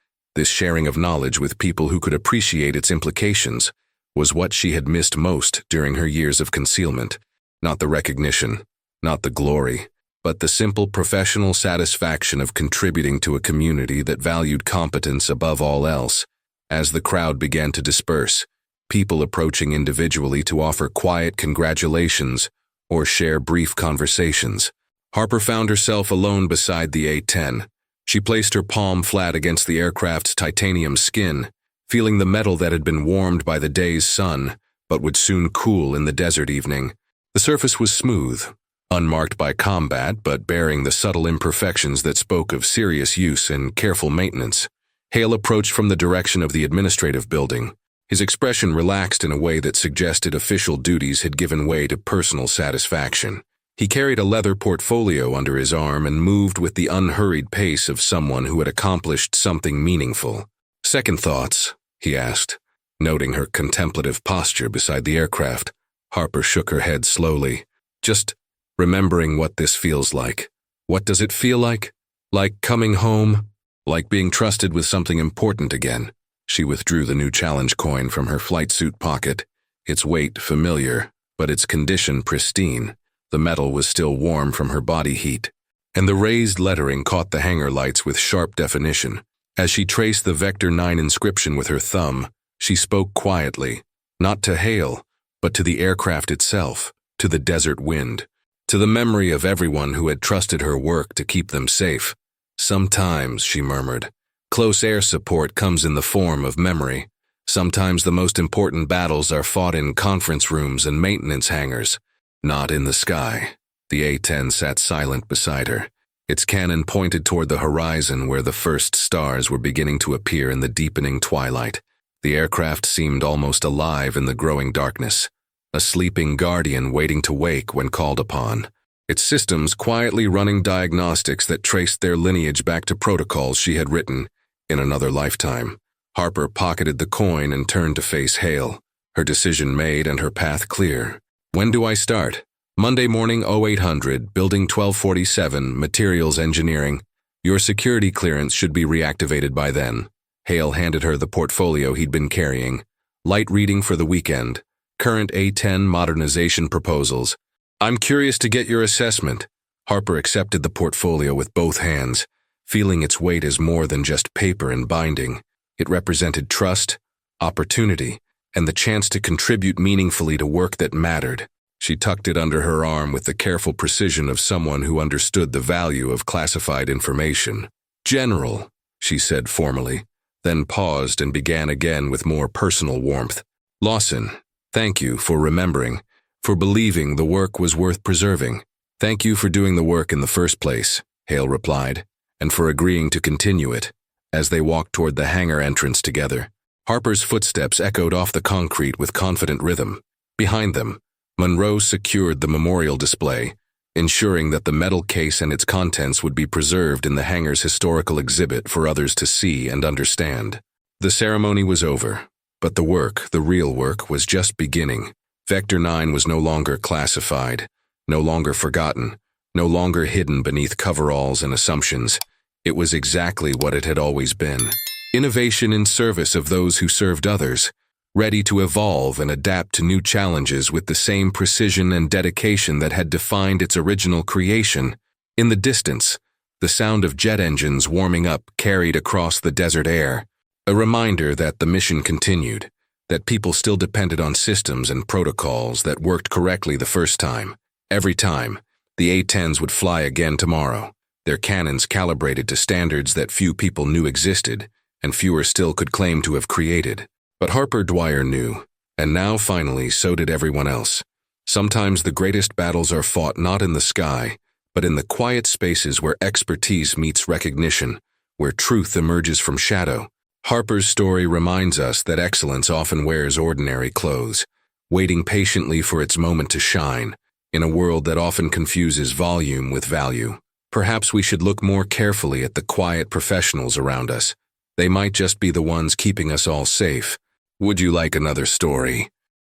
sharing of knowledge with people who could appreciate its implications, was what she had missed most during her years of concealment. Not the recognition, not the glory, but the simple professional satisfaction of contributing to a community that valued competence above all else. As the crowd began to disperse, people approaching individually to offer quiet congratulations or share brief conversations, Harper found herself alone beside the A-10. She placed her palm flat against the aircraft's titanium skin, feeling the metal that had been warmed by the day's sun, but would soon cool in the desert evening. The surface was smooth, unmarked by combat but bearing the subtle imperfections that spoke of serious use and careful maintenance. Hale approached from the direction of the administrative building, his expression relaxed in a way that suggested official duties had given way to personal satisfaction. He carried a leather portfolio under his arm and moved with the unhurried pace of someone who had accomplished something meaningful. "Second thoughts?" he asked, noting her contemplative posture beside the aircraft. Harper shook her head slowly. "Just remembering what this feels like." "What does it feel like?" "Like coming home, like being trusted with something important again." She withdrew the new challenge coin from her flight suit pocket, its weight familiar, but its condition pristine. The metal was still warm from her body heat, and the raised lettering caught the hangar lights with sharp definition. As she traced the Vector 9 inscription with her thumb, she spoke quietly, not to Hale, but to the aircraft itself, to the desert wind, to the memory of everyone who had trusted her work to keep them safe. Sometimes, she murmured, close air support comes in the form of memory. Sometimes the most important battles are fought in conference rooms and maintenance hangars, not in the sky. The A-10 sat silent beside her, its cannon pointed toward the horizon where the first stars were beginning to appear in the deepening twilight. The aircraft seemed almost alive in the growing darkness, a sleeping guardian waiting to wake when called upon, its systems quietly running diagnostics that traced their lineage back to protocols she had written in another lifetime. Harper pocketed the coin and turned to face Hale, her decision made and her path clear. When do I start? Monday morning 0800, Building 1247, Materials Engineering. Your security clearance should be reactivated by then. Hale handed her the portfolio he'd been carrying. Light reading for the weekend. Current A-10 modernization proposals. I'm curious to get your assessment. Harper accepted the portfolio with both hands, feeling its weight as more than just paper and binding. It represented trust, opportunity, and the chance to contribute meaningfully to work that mattered. She tucked it under her arm with the careful precision of someone who understood the value of classified information. General, she said formally, then paused and began again with more personal warmth. Lawson, thank you for remembering, for believing the work was worth preserving. Thank you for doing the work in the first place, Hale replied, and for agreeing to continue it. As they walked toward the hangar entrance together, Harper's footsteps echoed off the concrete with confident rhythm. Behind them, Monroe secured the memorial display, ensuring that the metal case and its contents would be preserved in the hangar's historical exhibit for others to see and understand. The ceremony was over, but the work, the real work, was just beginning. Vector 9 was no longer classified, no longer forgotten, no longer hidden beneath coveralls and assumptions. It was exactly what it had always been. Innovation in service of those who served others, ready to evolve and adapt to new challenges with the same precision and dedication that had defined its original creation. In the distance, the sound of jet engines warming up carried across the desert air, a reminder that the mission continued, that people still depended on systems and protocols that worked correctly the first time. Every time, the A-10s would fly again tomorrow, their cannons calibrated to standards that few people knew existed, and fewer still could claim to have created. But Harper Dwyer knew, and now finally so did everyone else. Sometimes the greatest battles are fought not in the sky, but in the quiet spaces where expertise meets recognition, where truth emerges from shadow. Harper's story reminds us that excellence often wears ordinary clothes, waiting patiently for its moment to shine, in a world that often confuses volume with value. Perhaps we should look more carefully at the quiet professionals around us. They might just be the ones keeping us all safe. Would you like another story?